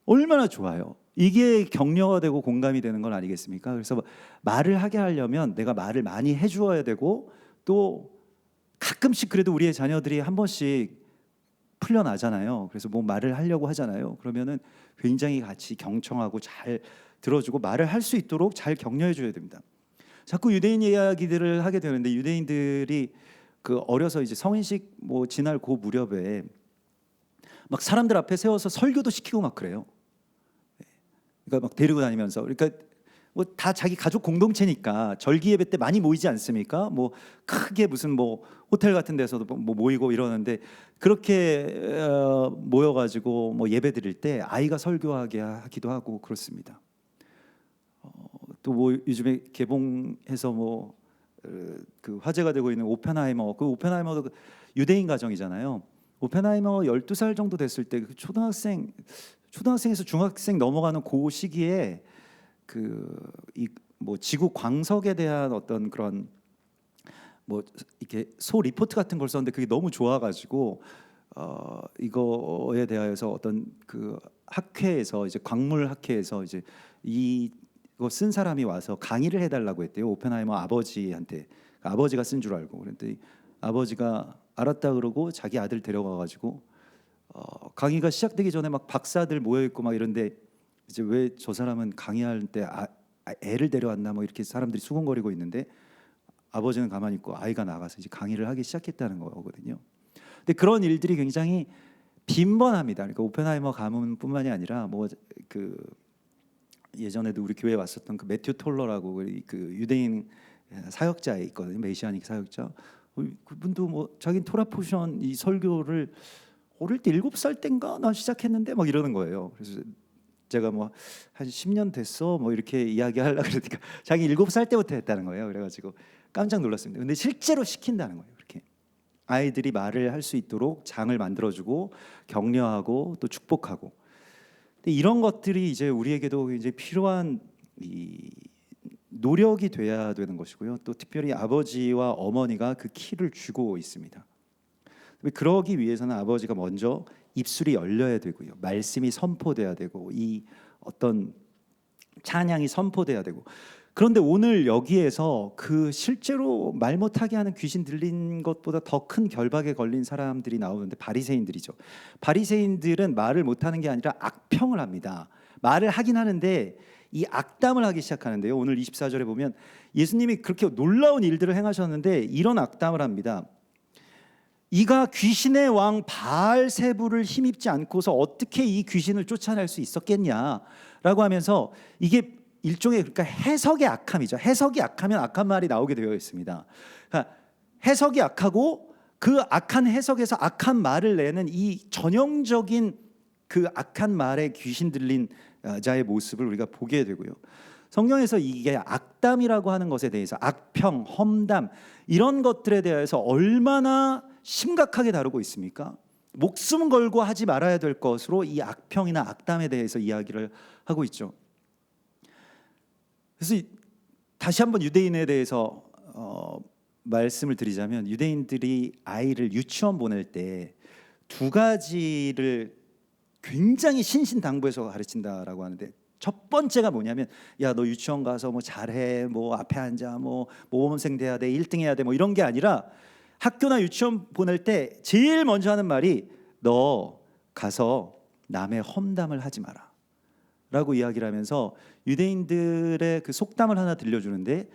Speaker 2: 얼마나 좋아요. 이게 격려가 되고 공감이 되는 건 아니겠습니까? 그래서 말을 하게 하려면 내가 말을 많이 해주어야 되고, 또 가끔씩 그래도 우리의 자녀들이 한 번씩 풀려나잖아요. 그래서 말을 하려고 하잖아요. 그러면은 굉장히 같이 경청하고 잘 들어주고 말을 할 수 있도록 잘 격려해 줘야 됩니다. 자꾸 유대인 이야기들을 하게 되는데, 유대인들이 그 어려서 이제 성인식 지날 그 무렵에 막 사람들 앞에 세워서 설교도 시키고 막 그래요. 그러니까 막 데리고 다니면서, 그러니까 다 자기 가족 공동체니까 절기 예배 때 많이 모이지 않습니까? 크게 무슨 호텔 같은 데서도 모이고 이러는데, 그렇게 모여가지고 예배 드릴 때 아이가 설교하게 하기도 하고 그렇습니다. 또 요즘에 개봉해서 그 화제가 되고 있는 오펜하이머, 그 오펜하이머도 유대인 가정이잖아요. 오펜하이머 12살 정도 됐을 때 그 초등학생에서 중학생 넘어가는 그 시기에 지구 광석에 대한 어떤 그런 이렇게 소 리포트 같은 걸 썼는데, 그게 너무 좋아가지고 이거에 대하여서 어떤 그 학회에서 이제 광물 학회에서 이제 이거 쓴 사람이 와서 강의를 해달라고 했대요. 오펜하이머 아버지한테. 아버지가 쓴 줄 알고 그랬더니 아버지가 알았다 그러고 자기 아들 데려가가지고 강의가 시작되기 전에 막 박사들 모여 있고 막 이런데 이제 왜 저 사람은 강의할 때 애를 데려왔나 뭐 이렇게 사람들이 수군거리고 있는데 아버지는 가만히 있고 아이가 나가서 이제 강의를 하기 시작했다는 거거든요. 근데 그런 일들이 굉장히 빈번합니다. 그러니까 오펜하이머 가문뿐만이 아니라 뭐 그 예전에도 우리 교회에 왔었던 그 매튜 톨러라고 그 유대인 사역자 있거든요. 메시아닉 사역자. 그분도 뭐 자기 토라 포션 이 설교를 어릴 때 7살 땐가 나 시작했는데 막 이러는 거예요. 그래서 제가 뭐 한 10년 됐어 뭐 이렇게 이야기하려고 그러니까 자기 7살 때부터 했다는 거예요. 그래가지고 깜짝 놀랐습니다. 근데 실제로 시킨다는 거예요. 이렇게 아이들이 말을 할 수 있도록 장을 만들어주고 격려하고 또 축복하고. 근데 이런 것들이 이제 우리에게도 이제 필요한 이 노력이 돼야 되는 것이고요. 또 특별히 아버지와 어머니가 그 키를 쥐고 있습니다. 그러기 위해서는 아버지가 먼저 입술이 열려야 되고요. 말씀이 선포돼야 되고 이 어떤 찬양이 선포돼야 되고. 그런데 오늘 여기에서 그 실제로 말 못하게 하는 귀신 들린 것보다 더 큰 결박에 걸린 사람들이 나오는데 바리새인들이죠. 바리새인들은 말을 못하는 게 아니라 악평을 합니다. 말을 하긴 하는데 이 악담을 하기 시작하는데요. 오늘 24절에 보면 예수님이 그렇게 놀라운 일들을 행하셨는데 이런 악담을 합니다. 이가 귀신의 왕 바알세부를 힘입지 않고서 어떻게 이 귀신을 쫓아낼 수 있었겠냐라고 하면서 이게 일종의 그러니까 해석의 악함이죠. 해석이 악하면 악한 말이 나오게 되어 있습니다. 그러니까 해석이 악하고 그 악한 해석에서 악한 말을 내는 이 전형적인 그 악한 말에 귀신 들린 자의 모습을 우리가 보게 되고요. 성경에서 이게 악담이라고 하는 것에 대해서 악평, 험담 이런 것들에 대해서 얼마나 심각하게 다루고 있습니까? 목숨 걸고 하지 말아야 될 것으로 이 악평이나 악담에 대해서 이야기를 하고 있죠. 그래서 다시 한번 유대인에 대해서 말씀을 드리자면 유대인들이 아이를 유치원 보낼 때 2가지를 굉장히 신신당부해서 가르친다라고 하는데 첫 번째가 뭐냐면 야 너 유치원 가서 뭐 잘해 뭐 앞에 앉아 뭐 모범생 돼야 돼 1등 해야 돼 뭐 이런 게 아니라 학교나 유치원 보낼 때 제일 먼저 하는 말이 너 가서 남의 험담을 하지 마라 라고 이야기를 하면서 유대인들의 그 속담을 하나 들려주는데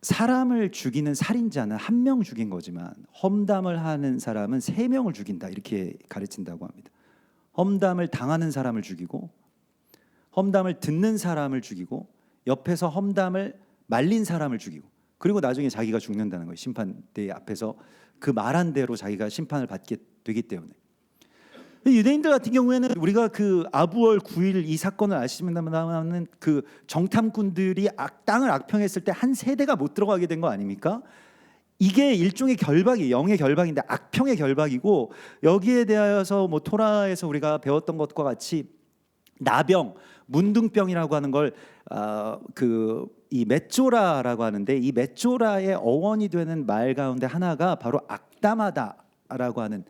Speaker 2: 사람을 죽이는 살인자는 1명 죽인 거지만 험담을 하는 사람은 3명을 죽인다 이렇게 가르친다고 합니다. 험담을 당하는 사람을 죽이고 험담을 듣는 사람을 죽이고 옆에서 험담을 말린 사람을 죽이고 그리고 나중에 자기가 죽는다는 거예요. 심판대 앞에서 그 말한 대로 자기가 심판을 받게 되기 때문에. 유대인들 같은 경우에는 우리가 그 아부월 9일 이 사건을 아시면은 그 정탐꾼들이 땅을 악평했을 때 한 세대가 못 들어가게 된 거 아닙니까? 이게 일종의 결박이 영의 결박인데 악평의 결박이고 여기에 대하여서 뭐 토라에서 우리가 배웠던 것과 같이 나병, 문둥병이라고 하는 걸 이 메쪼라라고 하는데 이 메쪼라의 어원이 되는 말 가운데 하나가 바로 악담하다라고 하는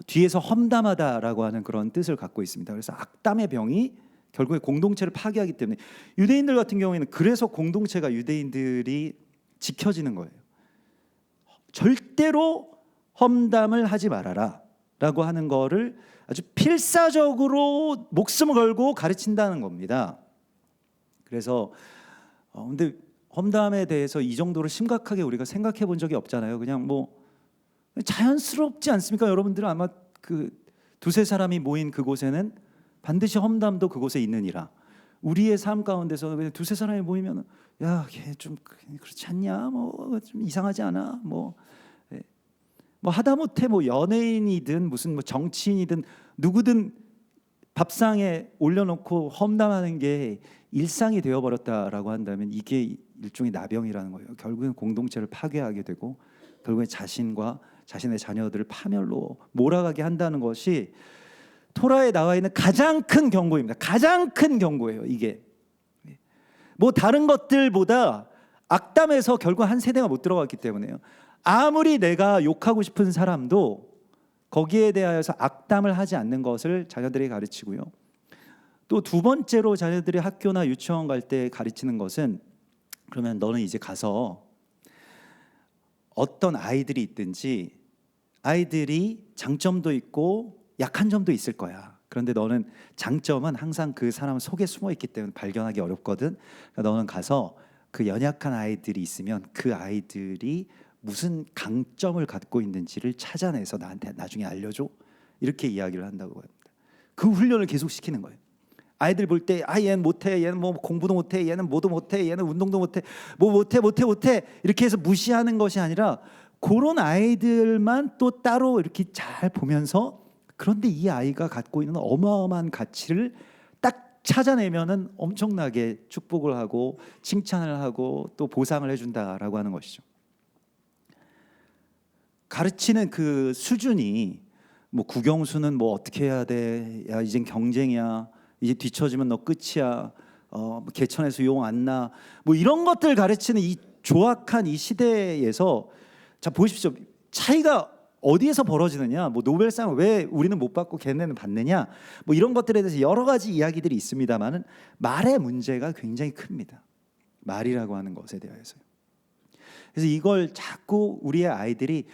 Speaker 2: 뒤에서 험담하다라고 하는 그런 뜻을 갖고 있습니다. 그래서 악담의 병이 결국에 공동체를 파괴하기 때문에 유대인들 같은 경우에는 그래서 공동체가 유대인들이 지켜지는 거예요. 절대로 험담을 하지 말아라 라고 하는 거를 아주 필사적으로 목숨을 걸고 가르친다는 겁니다. 그래서 근데 험담에 대해서 이 정도로 심각하게 우리가 생각해 본 적이 없잖아요. 그냥 뭐 자연스럽지 않습니까? 여러분들은 아마 그 2-3 사람이 모인 그곳에는 반드시 험담도 그곳에 있느니라. 우리의 삶 가운데서 2-3 사람이 모이면 야, 걔 좀 그렇지 않냐? 뭐 좀 이상하지 않아? 뭐 하다못해 뭐 연예인이든 무슨 뭐 정치인이든 누구든 밥상에 올려놓고 험담하는 게 일상이 되어버렸다라고 한다면 이게 일종의 나병이라는 거예요. 결국엔 공동체를 파괴하게 되고 결국엔 자신과 자신의 자녀들을 파멸로 몰아가게 한다는 것이 토라에 나와 있는 가장 큰 경고입니다. 가장 큰 경고예요. 이게 뭐 다른 것들보다 악담에서 결국 한 세대가 못 들어갔기 때문에요. 아무리 내가 욕하고 싶은 사람도 거기에 대하여서 악담을 하지 않는 것을 자녀들에게 가르치고요. 또 두 번째로 자녀들이 학교나 유치원 갈 때 가르치는 것은, 그러면 너는 이제 가서 어떤 아이들이 있든지 아이들이 장점도 있고 약한 점도 있을 거야. 그런데 너는 장점은 항상 그 사람 속에 숨어 있기 때문에 발견하기 어렵거든. 그러니까 너는 가서 그 연약한 아이들이 있으면 그 아이들이 무슨 강점을 갖고 있는지를 찾아내서 나한테 나중에 알려줘. 이렇게 이야기를 한다고 합니다. 그 훈련을 계속 시키는 거예요. 아이들 볼 때 얘는 못해, 얘는 뭐 공부도 못해, 얘는 뭐도 못해, 얘는 운동도 못해, 뭐 못해 이렇게 해서 무시하는 것이 아니라 그런 아이들만 또 따로 이렇게 잘 보면서, 그런데 이 아이가 갖고 있는 어마어마한 가치를 딱 찾아내면은 엄청나게 축복을 하고 칭찬을 하고 또 보상을 해준다라고 하는 것이죠. 가르치는 그 수준이 뭐 국영수는 뭐 어떻게 해야 돼, 야 이젠 경쟁이야, 이제 뒤처지면 너 끝이야, 개천에서 용 안 나, 뭐 이런 것들 가르치는 이 조악한 이 시대에서, 자 보십시오, 차이가 어디에서 벌어지느냐, 뭐 노벨상 왜 우리는 못 받고 걔네는 받느냐, 뭐 이런 것들에 대해서 여러 가지 이야기들이 있습니다만은 말의 문제가 굉장히 큽니다. 말이라고 하는 것에 대해서요. 그래서 이걸 자꾸 우리의 아이들이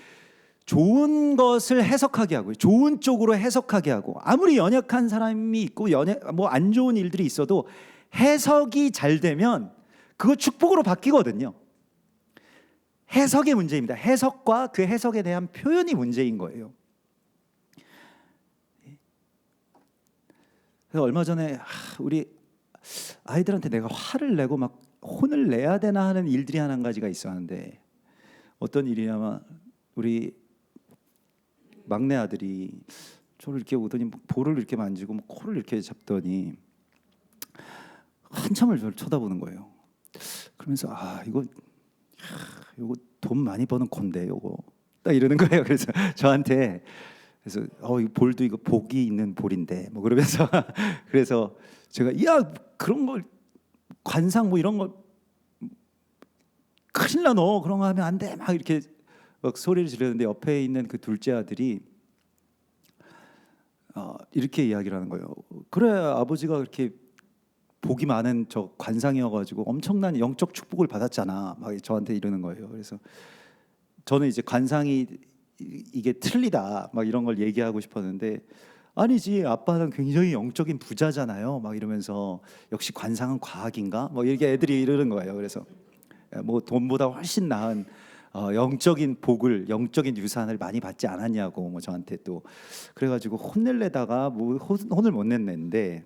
Speaker 2: 좋은 것을 해석하게 하고, 좋은 쪽으로 해석하게 하고, 아무리 연약한 사람이 있고 뭐 안 좋은 일들이 있어도 해석이 잘 되면 그거 축복으로 바뀌거든요. 해석의 문제입니다. 해석과 그 해석에 대한 표현이 문제인 거예요. 그래서 얼마 전에 우리 아이들한테 내가 화를 내고 막 혼을 내야 되나 하는 일들이 한 가지가 있었는데, 어떤 일이냐면 우리 막내 아들이 저를 이렇게 오더니 볼을 이렇게 만지고 코를 이렇게 잡더니 한참을 저를 쳐다보는 거예요. 그러면서 이거 돈 많이 버는 건데 요거 딱 이러는 거예요. 그래서 저한테, 그래서 이 볼도 이거 복이 있는 볼인데 뭐 그러면서 그래서 제가 그런 걸 관상 뭐 이런 거 큰일 나, 너 그런 거 하면 안 돼 막 이렇게 막 소리를 지르는데, 옆에 있는 그 둘째 아들이 이렇게 이야기를 하는 거예요. 그래, 아버지가 그렇게 복이 많은 저 관상이어가지고 엄청난 영적 축복을 받았잖아 막 저한테 이러는 거예요. 그래서 저는 이제 관상이 이게 틀리다 막 이런 걸 얘기하고 싶었는데, 아니지, 아빠는 굉장히 영적인 부자잖아요 막 이러면서, 역시 관상은 과학인가 뭐 이렇게 애들이 이러는 거예요. 그래서 뭐 돈보다 훨씬 나은 영적인 복을, 영적인 유산을 많이 받지 않았냐고 뭐 저한테 또 그래가지고 혼낼래다가 뭐 혼을 못 냈는데,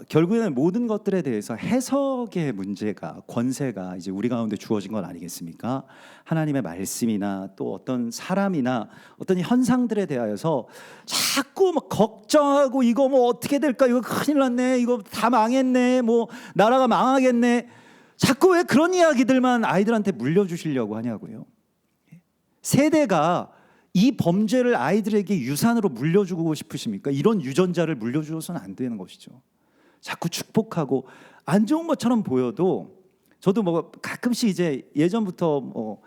Speaker 2: 결국에는 모든 것들에 대해서 해석의 문제가, 권세가 이제 우리 가운데 주어진 건 아니겠습니까? 하나님의 말씀이나 또 어떤 사람이나 어떤 현상들에 대하여서 자꾸 막 걱정하고, 이거 뭐 어떻게 될까, 이거 큰일 났네, 이거 다 망했네, 뭐 나라가 망하겠네, 자꾸 왜 그런 이야기들만 아이들한테 물려주시려고 하냐고요. 세대가 이 범죄를 아이들에게 유산으로 물려주고 싶으십니까? 이런 유전자를 물려주어서는 안 되는 것이죠. 자꾸 축복하고 안 좋은 것처럼 보여도, 저도 뭐 가끔씩 이제 예전부터 뭐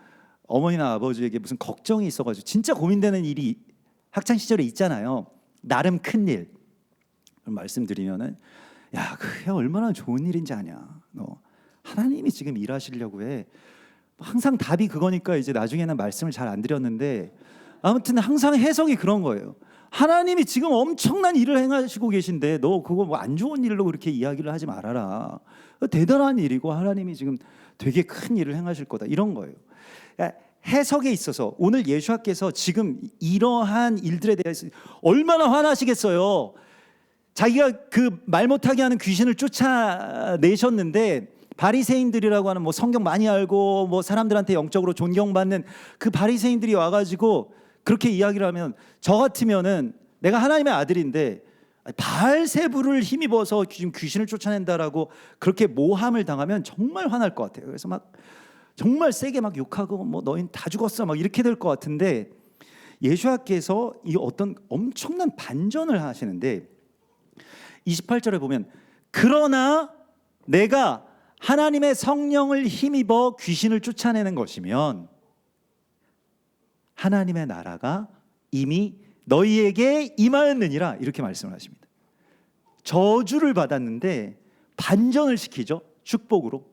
Speaker 2: 어머니나 아버지에게 무슨 걱정이 있어가지고 진짜 고민되는 일이 학창 시절에 있잖아요. 나름 큰 일. 말씀드리면은, 야, 그게 얼마나 좋은 일인지 아냐. 너 하나님이 지금 일하시려고 해. 항상 답이 그거니까 이제 나중에는 말씀을 잘 안 드렸는데, 아무튼 항상 해석이 그런 거예요. 하나님이 지금 엄청난 일을 행하시고 계신데 너 그거 뭐 안 좋은 일로 그렇게 이야기를 하지 말아라. 대단한 일이고 하나님이 지금 되게 큰 일을 행하실 거다, 이런 거예요. 그러니까 해석에 있어서 오늘 예수님께서 지금 이러한 일들에 대해서 얼마나 화나시겠어요. 자기가 그 말 못하게 하는 귀신을 쫓아내셨는데, 바리새인들이라고 하는 뭐 성경 많이 알고 뭐 사람들한테 영적으로 존경받는 그 바리새인들이 와가지고 그렇게 이야기를 하면, 저 같으면은 내가 하나님의 아들인데 바알세불을 힘입어서 지금 귀신을 쫓아낸다라고 그렇게 모함을 당하면 정말 화날 것 같아요. 그래서 막 정말 세게 막 욕하고 뭐 너희는 다 죽었어 막 이렇게 될 것 같은데, 예수님께서 이 어떤 엄청난 반전을 하시는데, 28절에 보면, 그러나 내가 하나님의 성령을 힘입어 귀신을 쫓아내는 것이면 하나님의 나라가 이미 너희에게 임하였느니라 이렇게 말씀을 하십니다. 저주를 받았는데 반전을 시키죠. 축복으로.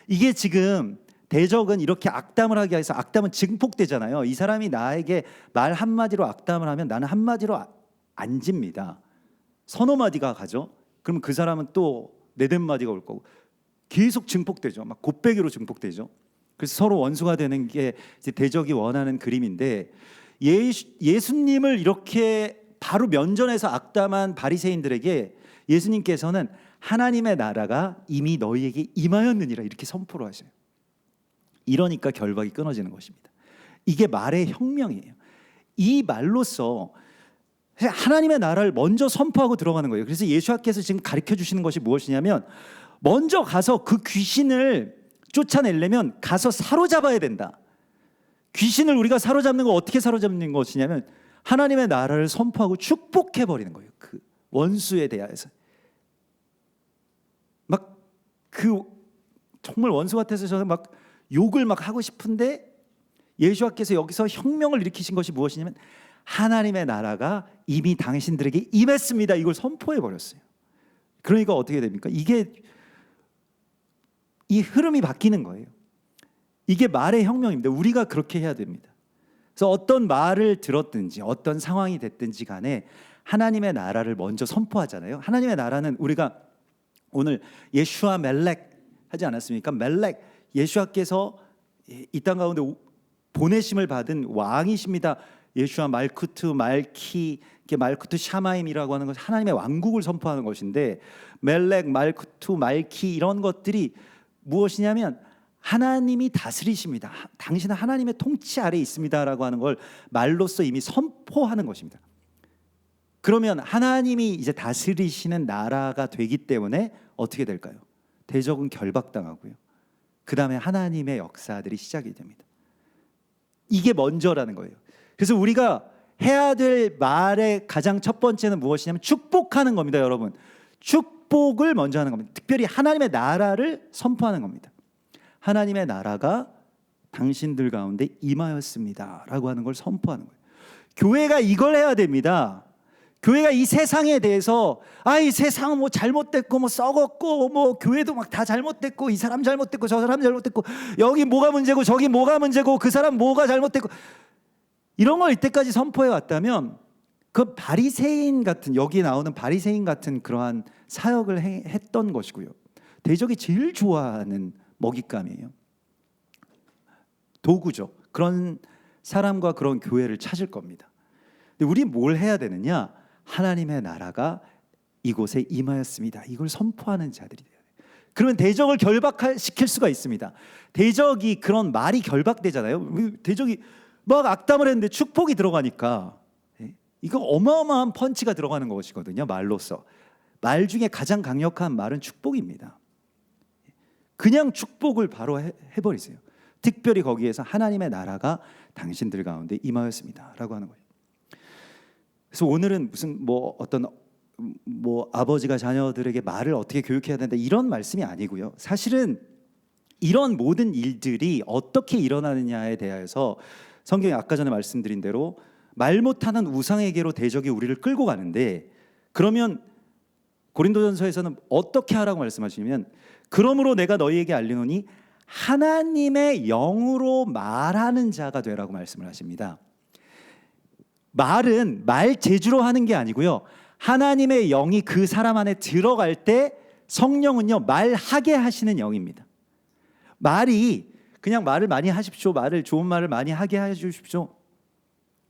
Speaker 2: 이게 지금 대적은 이렇게 악담을 하게 해서 악담은 증폭되잖아요. 이 사람이 나에게 말 한마디로 악담을 하면 나는 한마디로 안 집니다. 서너 마디가 가죠. 그러면 그 사람은 또 네댓 마디가 올 거고 계속 증폭되죠. 막 곱배기로 증폭되죠. 그래서 서로 원수가 되는 게 이제 대적이 원하는 그림인데 예수님을 이렇게 바로 면전에서 악담한 바리새인들에게 예수님께서는 하나님의 나라가 이미 너희에게 임하였느니라 이렇게 선포를 하셔요. 이러니까 결박이 끊어지는 것입니다. 이게 말의 혁명이에요. 이 말로써 하나님의 나라를 먼저 선포하고 들어가는 거예요. 그래서 예수님께서 지금 가르쳐 주시는 것이 무엇이냐면 먼저 가서 그 귀신을 쫓아내려면 가서 사로잡아야 된다. 귀신을 우리가 사로잡는 거 어떻게 사로잡는 것이냐면 하나님의 나라를 선포하고 축복해 버리는 거예요. 그 원수에 대하여서 막 그 정말 원수 같아서 저는 막 욕을 막 하고 싶은데 예수님께서 여기서 혁명을 일으키신 것이 무엇이냐면 하나님의 나라가 이미 당신들에게 임했습니다. 이걸 선포해 버렸어요. 그러니까 어떻게 됩니까? 이게 이 흐름이 바뀌는 거예요. 이게 말의 혁명입니다. 우리가 그렇게 해야 됩니다. 그래서 어떤 말을 들었든지 어떤 상황이 됐든지 간에 하나님의 나라를 먼저 선포하잖아요. 하나님의 나라는 우리가 오늘 예슈아 멜렉 하지 않았습니까? 멜렉 예수님께서 이 땅 가운데 보내심을 받은 왕이십니다. 예수와 말쿠트 말키 말쿠트 샤마임이라고 하는 것은 하나님의 왕국을 선포하는 것인데 멜렉 말쿠트 말키 이런 것들이 무엇이냐면 하나님이 다스리십니다. 당신은 하나님의 통치 아래에 있습니다라고 하는 걸 말로써 이미 선포하는 것입니다. 그러면 하나님이 이제 다스리시는 나라가 되기 때문에 어떻게 될까요? 대적은 결박당하고요. 그 다음에 하나님의 역사들이 시작이 됩니다. 이게 먼저라는 거예요. 그래서 우리가 해야 될 말의 가장 첫 번째는 무엇이냐면 축복하는 겁니다. 여러분, 축복을 먼저 하는 겁니다. 특별히 하나님의 나라를 선포하는 겁니다. 하나님의 나라가 당신들 가운데 임하였습니다 라고 하는 걸 선포하는 거예요. 교회가 이걸 해야 됩니다. 교회가 이 세상에 대해서 이 세상은 뭐 잘못됐고 뭐 썩었고 뭐 교회도 막 다 잘못됐고 이 사람 잘못됐고 저 사람 잘못됐고 여기 뭐가 문제고 저기 뭐가 문제고 그 사람 뭐가 잘못됐고 이런 걸 이때까지 선포해 왔다면 그 바리새인 같은 여기 나오는 바리새인 같은 그러한 사역을 했던 것이고요. 대적이 제일 좋아하는 먹잇감이에요. 도구죠. 그런 사람과 그런 교회를 찾을 겁니다. 근데 우리 뭘 해야 되느냐? 하나님의 나라가 이곳에 임하였습니다. 이걸 선포하는 자들이 돼요. 그러면 대적을 결박시킬 수가 있습니다. 대적이 그런 말이 결박되잖아요. 대적이 막 악담을 했는데 축복이 들어가니까 이거 어마어마한 펀치가 들어가는 것이거든요. 말로써 말 중에 가장 강력한 말은 축복입니다. 그냥 축복을 바로 해버리세요. 특별히 거기에서 하나님의 나라가 당신들 가운데 임하였습니다라고 하는 거예요. 그래서 오늘은 무슨 어떤 아버지가 자녀들에게 말을 어떻게 교육해야 된다 이런 말씀이 아니고요. 사실은 이런 모든 일들이 어떻게 일어나느냐에 대해서 성경이 아까 전에 말씀드린 대로 말 못하는 우상에게로 대적이 우리를 끌고 가는데 그러면 고린도전서에서는 어떻게 하라고 말씀하시냐면 그러므로 내가 너희에게 알리노니 하나님의 영으로 말하는 자가 되라고 말씀을 하십니다. 말은 말 재주로 하는 게 아니고요. 하나님의 영이 그 사람 안에 들어갈 때 성령은요 말하게 하시는 영입니다. 말이 그냥 말을 많이 하십시오. 좋은 말을 많이 하게 해주십시오.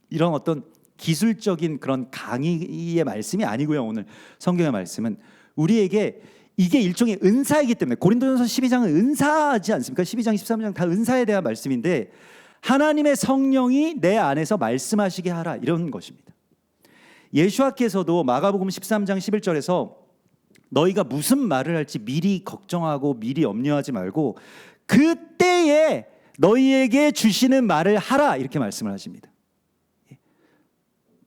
Speaker 2: 이런 어떤 기술적인 그런 강의의 말씀이 아니고요. 오늘 성경의 말씀은 우리에게 이게 일종의 은사이기 때문에 고린도전서 12장은 은사지 않습니까? 12장, 13장 다 은사에 대한 말씀인데 하나님의 성령이 내 안에서 말씀하시게 하라 이런 것입니다. 예수와께서도 마가복음 13장 11절에서 너희가 무슨 말을 할지 미리 걱정하고 미리 염려하지 말고 그때에 너희에게 주시는 말을 하라 이렇게 말씀을 하십니다.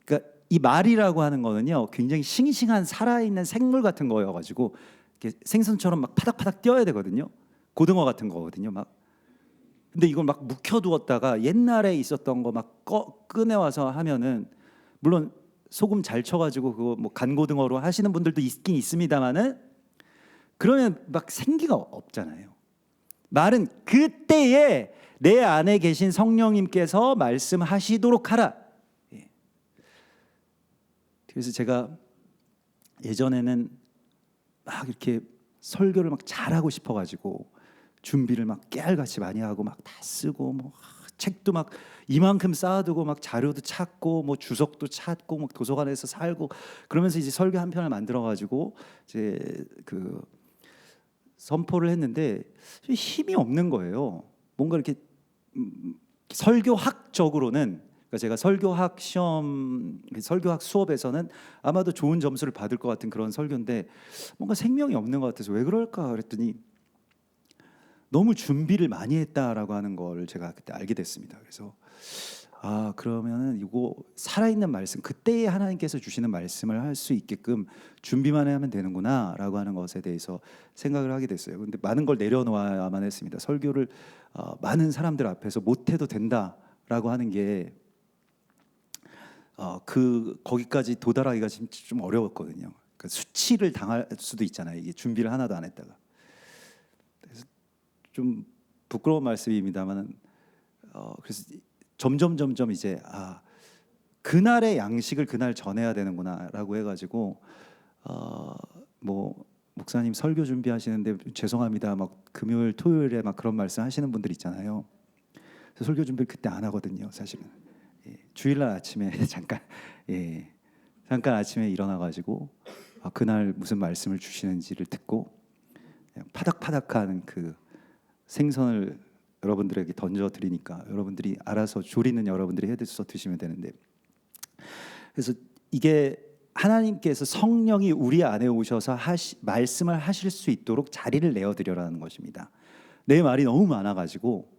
Speaker 2: 그러니까 이 말이라고 하는 거는요 굉장히 싱싱한 살아있는 생물 같은 거여가지고 생선처럼 막 파닥파닥 뛰어야 되거든요. 고등어 같은 거거든요. 막 근데 이걸 막 묵혀두었다가 옛날에 있었던 거 막 꺼내와서 하면은 물론 소금 잘 쳐가지고 그거 뭐 간고등어로 하시는 분들도 있긴 있습니다만은 그러면 막 생기가 없잖아요. 말은 그때에 내 안에 계신 성령님께서 말씀하시도록 하라. 예. 그래서 제가 예전에는 막 이렇게 설교를 막 잘하고 싶어가지고 준비를 막 깨알같이 많이 하고 막 다 쓰고 뭐 책도 막 이만큼 쌓아두고 막 자료도 찾고 뭐 주석도 찾고 막 도서관에서 살고 그러면서 이제 설교 한 편을 만들어가지고 이제 그 선포를 했는데 힘이 없는 거예요. 뭔가 이렇게 설교학적으로는 그러니까 제가 설교학 시험, 설교학 수업에서는 아마도 좋은 점수를 받을 것 같은 그런 설교인데 뭔가 생명이 없는 것 같아서 왜 그럴까 그랬더니 너무 준비를 많이 했다라고 하는 걸 제가 그때 알게 됐습니다. 그래서 아 그러면은 이거 살아있는 말씀 그때에 하나님께서 주시는 말씀을 할 수 있게끔 준비만 하면 되는구나라고 하는 것에 대해서 생각을 하게 됐어요. 근데 많은 걸 내려놓아야만 했습니다. 설교를 많은 사람들 앞에서 못해도 된다라고 하는 게 거기까지 도달하기가 좀 어려웠거든요. 그러니까 수치를 당할 수도 있잖아요. 이게 준비를 하나도 안 했다가. 그래서 좀 부끄러운 말씀입니다만은 그래서 점점 이제 그날의 양식을 그날 전해야 되는구나라고 해가지고 뭐 목사님 설교 준비하시는데 죄송합니다. 막 금요일 토요일에 막 그런 말씀 하시는 분들 있잖아요. 그래서 설교 준비를 그때 안 하거든요, 사실은. 예, 주일날 아침에 잠깐 아침에 일어나가지고 그날 무슨 말씀을 주시는지를 듣고 그냥 파닥파닥한 그 생선을 여러분들에게 던져 드리니까 여러분들이 알아서 조리는 여러분들이 해서 드시면 되는데 그래서 이게 하나님께서 성령이 우리 안에 오셔서 말씀을 하실 수 있도록 자리를 내어드려라는 것입니다. 내 말이 너무 많아가지고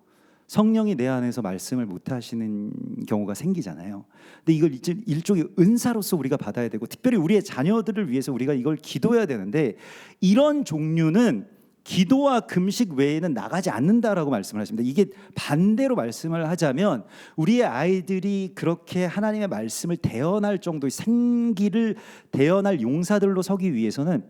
Speaker 2: 성령이 내 안에서 말씀을 못 하시는 경우가 생기잖아요. 근데 이걸 일종의 은사로서 우리가 받아야 되고 특별히 우리의 자녀들을 위해서 우리가 이걸 기도해야 되는데 이런 종류는 기도와 금식 외에는 나가지 않는다라고 말씀을 하십니다. 이게 반대로 말씀을 하자면 우리의 아이들이 그렇게 하나님의 말씀을 대언할 정도의 생기를 대언할 용사들로 서기 위해서는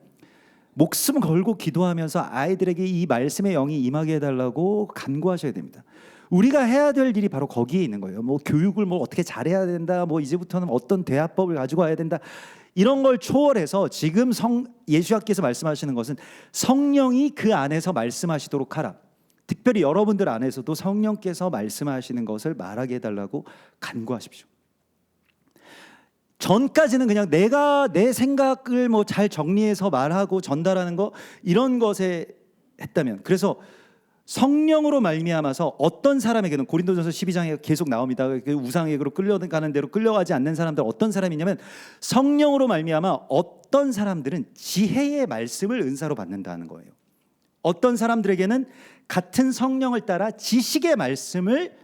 Speaker 2: 목숨 걸고 기도하면서 아이들에게 이 말씀의 영이 임하게 해달라고 간구하셔야 됩니다. 우리가 해야 될 일이 바로 거기에 있는 거예요. 뭐 교육을 뭐 어떻게 잘해야 된다, 뭐 이제부터는 어떤 대화법을 가지고 와야 된다. 이런 걸 초월해서 지금 예수님께서 말씀하시는 것은 성령이 그 안에서 말씀하시도록 하라. 특별히 여러분들 안에서도 성령께서 말씀하시는 것을 말하게 해달라고 간구하십시오. 전까지는 그냥 내가 내 생각을 뭐 잘 정리해서 말하고 전달하는 거 이런 것에 했다면 그래서 성령으로 말미암아서 어떤 사람에게는 고린도전서 12장에 계속 나옵니다. 그 우상에게로 끌려가는 대로 끌려가지 않는 사람들 어떤 사람이냐면 성령으로 말미암아 어떤 사람들은 지혜의 말씀을 은사로 받는다는 거예요. 어떤 사람들에게는 같은 성령을 따라 지식의 말씀을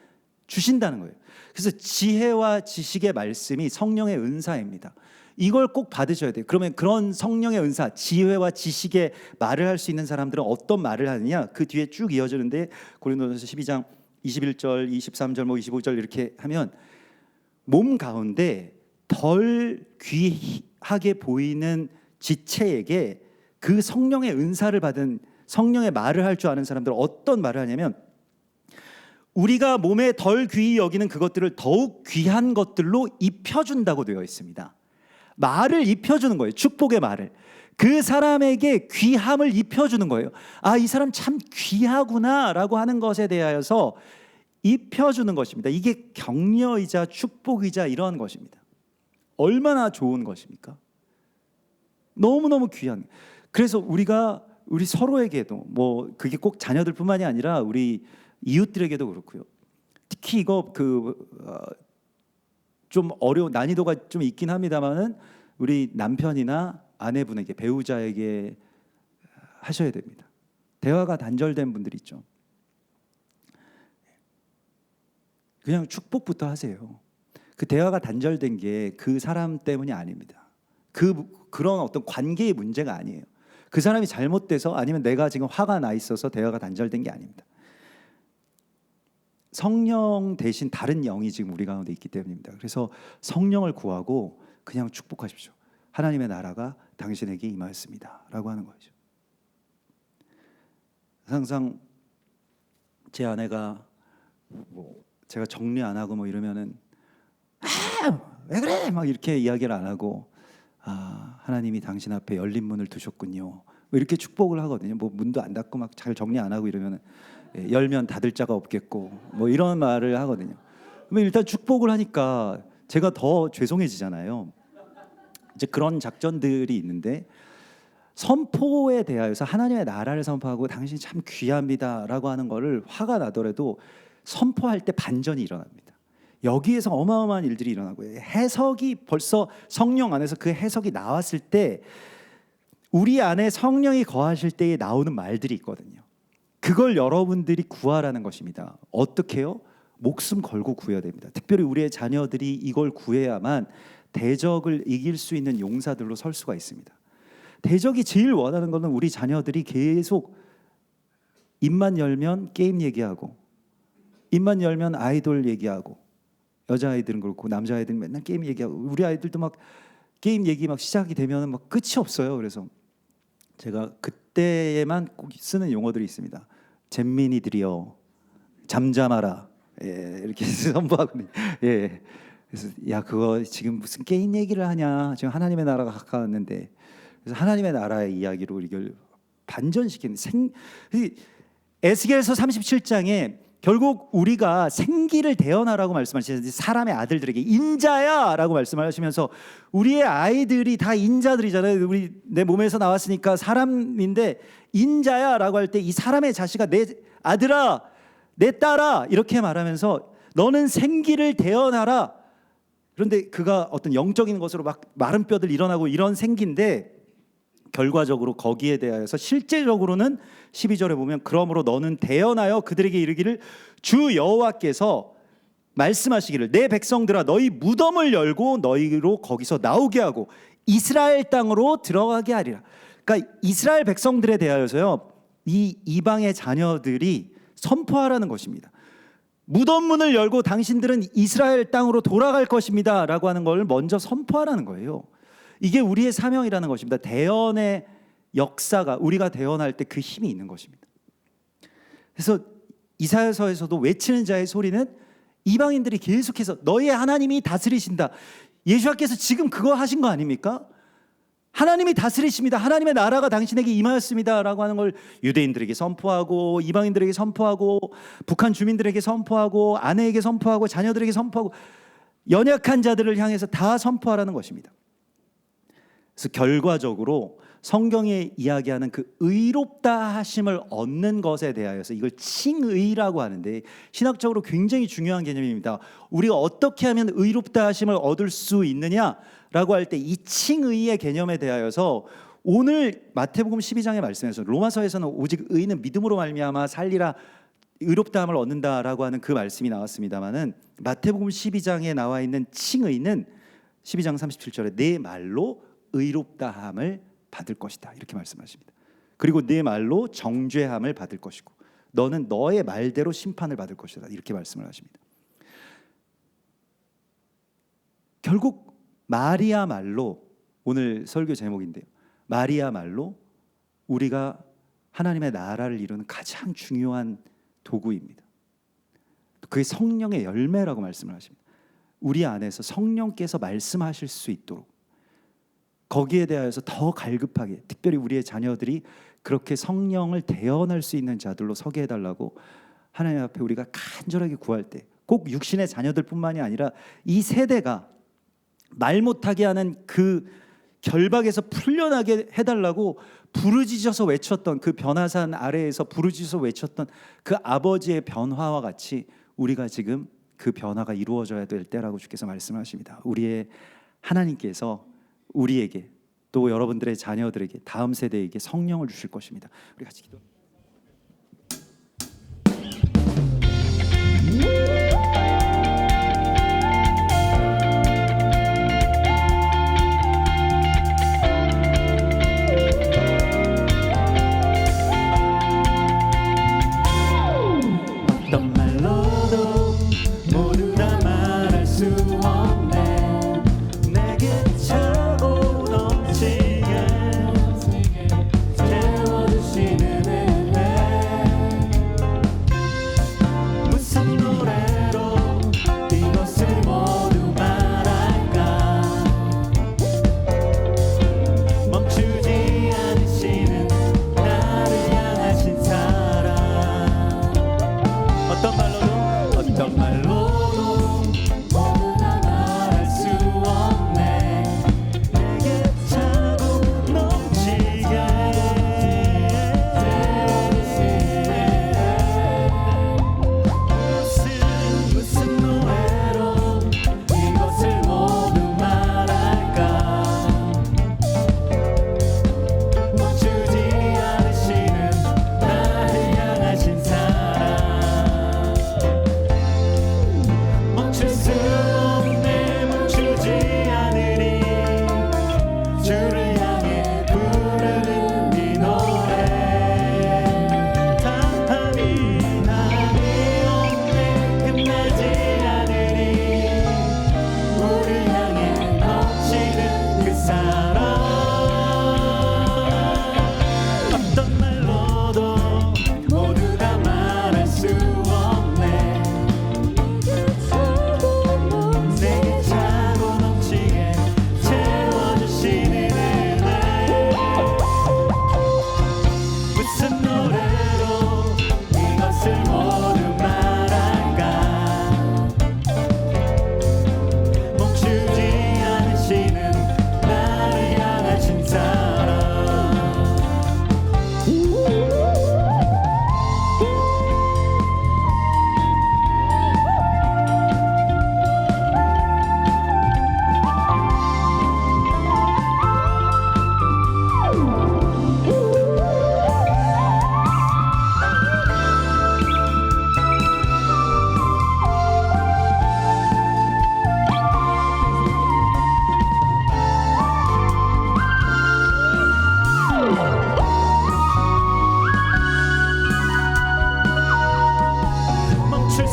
Speaker 2: 주신다는 거예요. 그래서 지혜와 지식의 말씀이 성령의 은사입니다. 이걸 꼭 받으셔야 돼요. 그러면 그런 성령의 은사, 지혜와 지식의 말을 할 수 있는 사람들은 어떤 말을 하느냐? 그 뒤에 쭉 이어지는데 고린도전서 12장 21절, 23절, 뭐 25절 이렇게 하면 몸 가운데 덜 귀하게 보이는 지체에게 그 성령의 은사를 받은 성령의 말을 할 줄 아는 사람들은 어떤 말을 하냐면 우리가 몸에 덜 귀히 여기는 그것들을 더욱 귀한 것들로 입혀준다고 되어 있습니다. 말을 입혀주는 거예요. 축복의 말을. 그 사람에게 귀함을 입혀주는 거예요. 이 사람 참 귀하구나 라고 하는 것에 대하여서 입혀주는 것입니다. 이게 격려이자 축복이자 이러한 것입니다. 얼마나 좋은 것입니까? 너무너무 귀한. 그래서 우리 서로에게도 뭐 그게 꼭 자녀들뿐만이 아니라 우리 이웃들에게도 그렇고요. 특히 이거 좀 어려운 난이도가 좀 있긴 합니다만은 우리 남편이나 아내분에게 배우자에게 하셔야 됩니다. 대화가 단절된 분들 있죠. 그냥 축복부터 하세요. 그 대화가 단절된 게 그 사람 때문이 아닙니다. 그런 어떤 관계의 문제가 아니에요. 그 사람이 잘못돼서 아니면 내가 지금 화가 나 있어서 대화가 단절된 게 아닙니다. 성령 대신 다른 영이 지금 우리 가운데 있기 때문입니다. 그래서 성령을 구하고 그냥 축복하십시오. 하나님의 나라가 당신에게 임하였습니다 라고 하는 거죠. 항상 제 아내가 뭐 제가 정리 안 하고 뭐 이러면은 왜 그래 막 이렇게 이야기를 안 하고 하나님이 당신 앞에 열린 문을 두셨군요 뭐 이렇게 축복을 하거든요. 뭐 문도 안 닫고 막 잘 정리 안 하고 이러면은 열면 닫을 자가 없겠고 뭐 이런 말을 하거든요. 그러면 일단 축복을 하니까 제가 더 죄송해지잖아요. 이제 그런 작전들이 있는데 선포에 대하여서 하나님의 나라를 선포하고 당신이 참 귀합니다라고 하는 거를 화가 나더라도 선포할 때 반전이 일어납니다. 여기에서 어마어마한 일들이 일어나고요. 해석이 벌써 성령 안에서 그 해석이 나왔을 때 우리 안에 성령이 거하실 때에 나오는 말들이 있거든요. 그걸 여러분들이 구하라는 것입니다. 어떻게요? 목숨 걸고 구해야 됩니다. 특별히 우리의 자녀들이 이걸 구해야만 대적을 이길 수 있는 용사들로 설 수가 있습니다. 대적이 제일 원하는 것은 우리 자녀들이 계속 입만 열면 게임 얘기하고 입만 열면 아이돌 얘기하고 여자아이들은 그렇고 남자아이들은 맨날 게임 얘기하고 우리 아이들도 막 게임 얘기 막 시작이 되면 막 끝이 없어요. 그래서 제가 그때에만 꼭 쓰는 용어들이 있습니다. 잼민이들이여 잠잠하라 이렇게 선포하거든요. 그래서 야 그거 지금 무슨 게임 얘기를 하냐 지금 하나님의 나라가 가까웠는데 그래서 하나님의 나라의 이야기로 이걸 반전시키는 에스겔서 37장에 결국 우리가 생기를 대언하라고 말씀하시는데 사람의 아들들에게 인자야라고 말씀을 하시면서 우리의 아이들이 다 인자들이잖아요. 우리 내 몸에서 나왔으니까 사람인데 인자야라고 할 때 이 사람의 자식아 내 아들아 내 딸아 이렇게 말하면서 너는 생기를 대언하라. 그런데 그가 어떤 영적인 것으로 막 마른 뼈들 일어나고 이런 생기인데 결과적으로 거기에 대하여서 실제적으로는 12절에 보면 그러므로 너는 대언하여 그들에게 이르기를 주 여호와께서 말씀하시기를 내 백성들아 너희 무덤을 열고 너희로 거기서 나오게 하고 이스라엘 땅으로 들어가게 하리라. 그러니까 이스라엘 백성들에 대하여서요 이 이방의 자녀들이 선포하라는 것입니다. 무덤 문을 열고 당신들은 이스라엘 땅으로 돌아갈 것입니다 라고 하는 걸 먼저 선포하라는 거예요. 이게 우리의 사명이라는 것입니다. 대언의 역사가 우리가 대언할 때 그 힘이 있는 것입니다. 그래서 이사야서에서도 외치는 자의 소리는 이방인들이 계속해서 너희의 하나님이 다스리신다. 예수님께서 지금 그거 하신 거 아닙니까? 하나님이 다스리십니다. 하나님의 나라가 당신에게 임하였습니다 라고 하는 걸 유대인들에게 선포하고 이방인들에게 선포하고 북한 주민들에게 선포하고 아내에게 선포하고 자녀들에게 선포하고 연약한 자들을 향해서 다 선포하라는 것입니다. 그래서 결과적으로 성경에 이야기하는 그 의롭다 하심을 얻는 것에 대하여서 이걸 칭의라고 하는데 신학적으로 굉장히 중요한 개념입니다. 우리가 어떻게 하면 의롭다 하심을 얻을 수 있느냐라고 할 때 이 칭의의 개념에 대하여서 오늘 마태복음 12장의 말씀에서 로마서에서는 오직 의는 믿음으로 말미암아 살리라 의롭다함을 얻는다라고 하는 그 말씀이 나왔습니다마는 마태복음 12장에 나와 있는 칭의는 12장 37절에 내 말로 의롭다함을 받을 것이다 이렇게 말씀하십니다. 그리고 네 말로 정죄함을 받을 것이고 너는 너의 말대로 심판을 받을 것이다 이렇게 말씀을 하십니다. 결국 마리아 말로 오늘 설교 제목인데요. 마리아 말로 우리가 하나님의 나라를 이루는 가장 중요한 도구입니다. 그게 성령의 열매라고 말씀을 하십니다. 우리 안에서 성령께서 말씀하실 수 있도록 거기에 대하여서 더 갈급하게 특별히 우리의 자녀들이 그렇게 성령을 대언할 수 있는 자들로 서게 해달라고 하나님 앞에 우리가 간절하게 구할 때 꼭 육신의 자녀들뿐만이 아니라 이 세대가 말 못하게 하는 그 결박에서 풀려나게 해달라고 부르짖어서 외쳤던 그 변화산 아래에서 부르짖어서 외쳤던 그 아버지의 변화와 같이 우리가 지금 그 변화가 이루어져야 될 때라고 주께서 말씀하십니다. 우리의 하나님께서 우리에게 또 여러분들의 자녀들에게 다음 세대에게 성령을 주실 것입니다. 우리 같이 기도.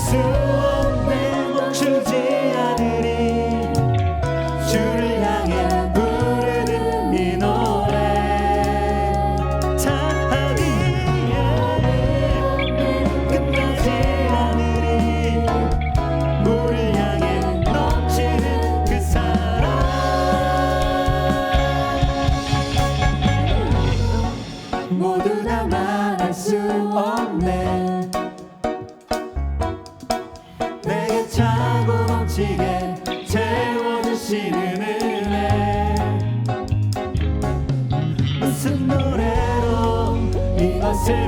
Speaker 1: 수 없네. 출제자들이 주를 향해 부르는 이 노래 찬양이에 끝나지 않으리. 우리를 향해 넘치는 그 사랑 모두 다 말할 수 없네. 내게 차고 넘치게 채워주시는 은혜. 무슨 노래로 이것을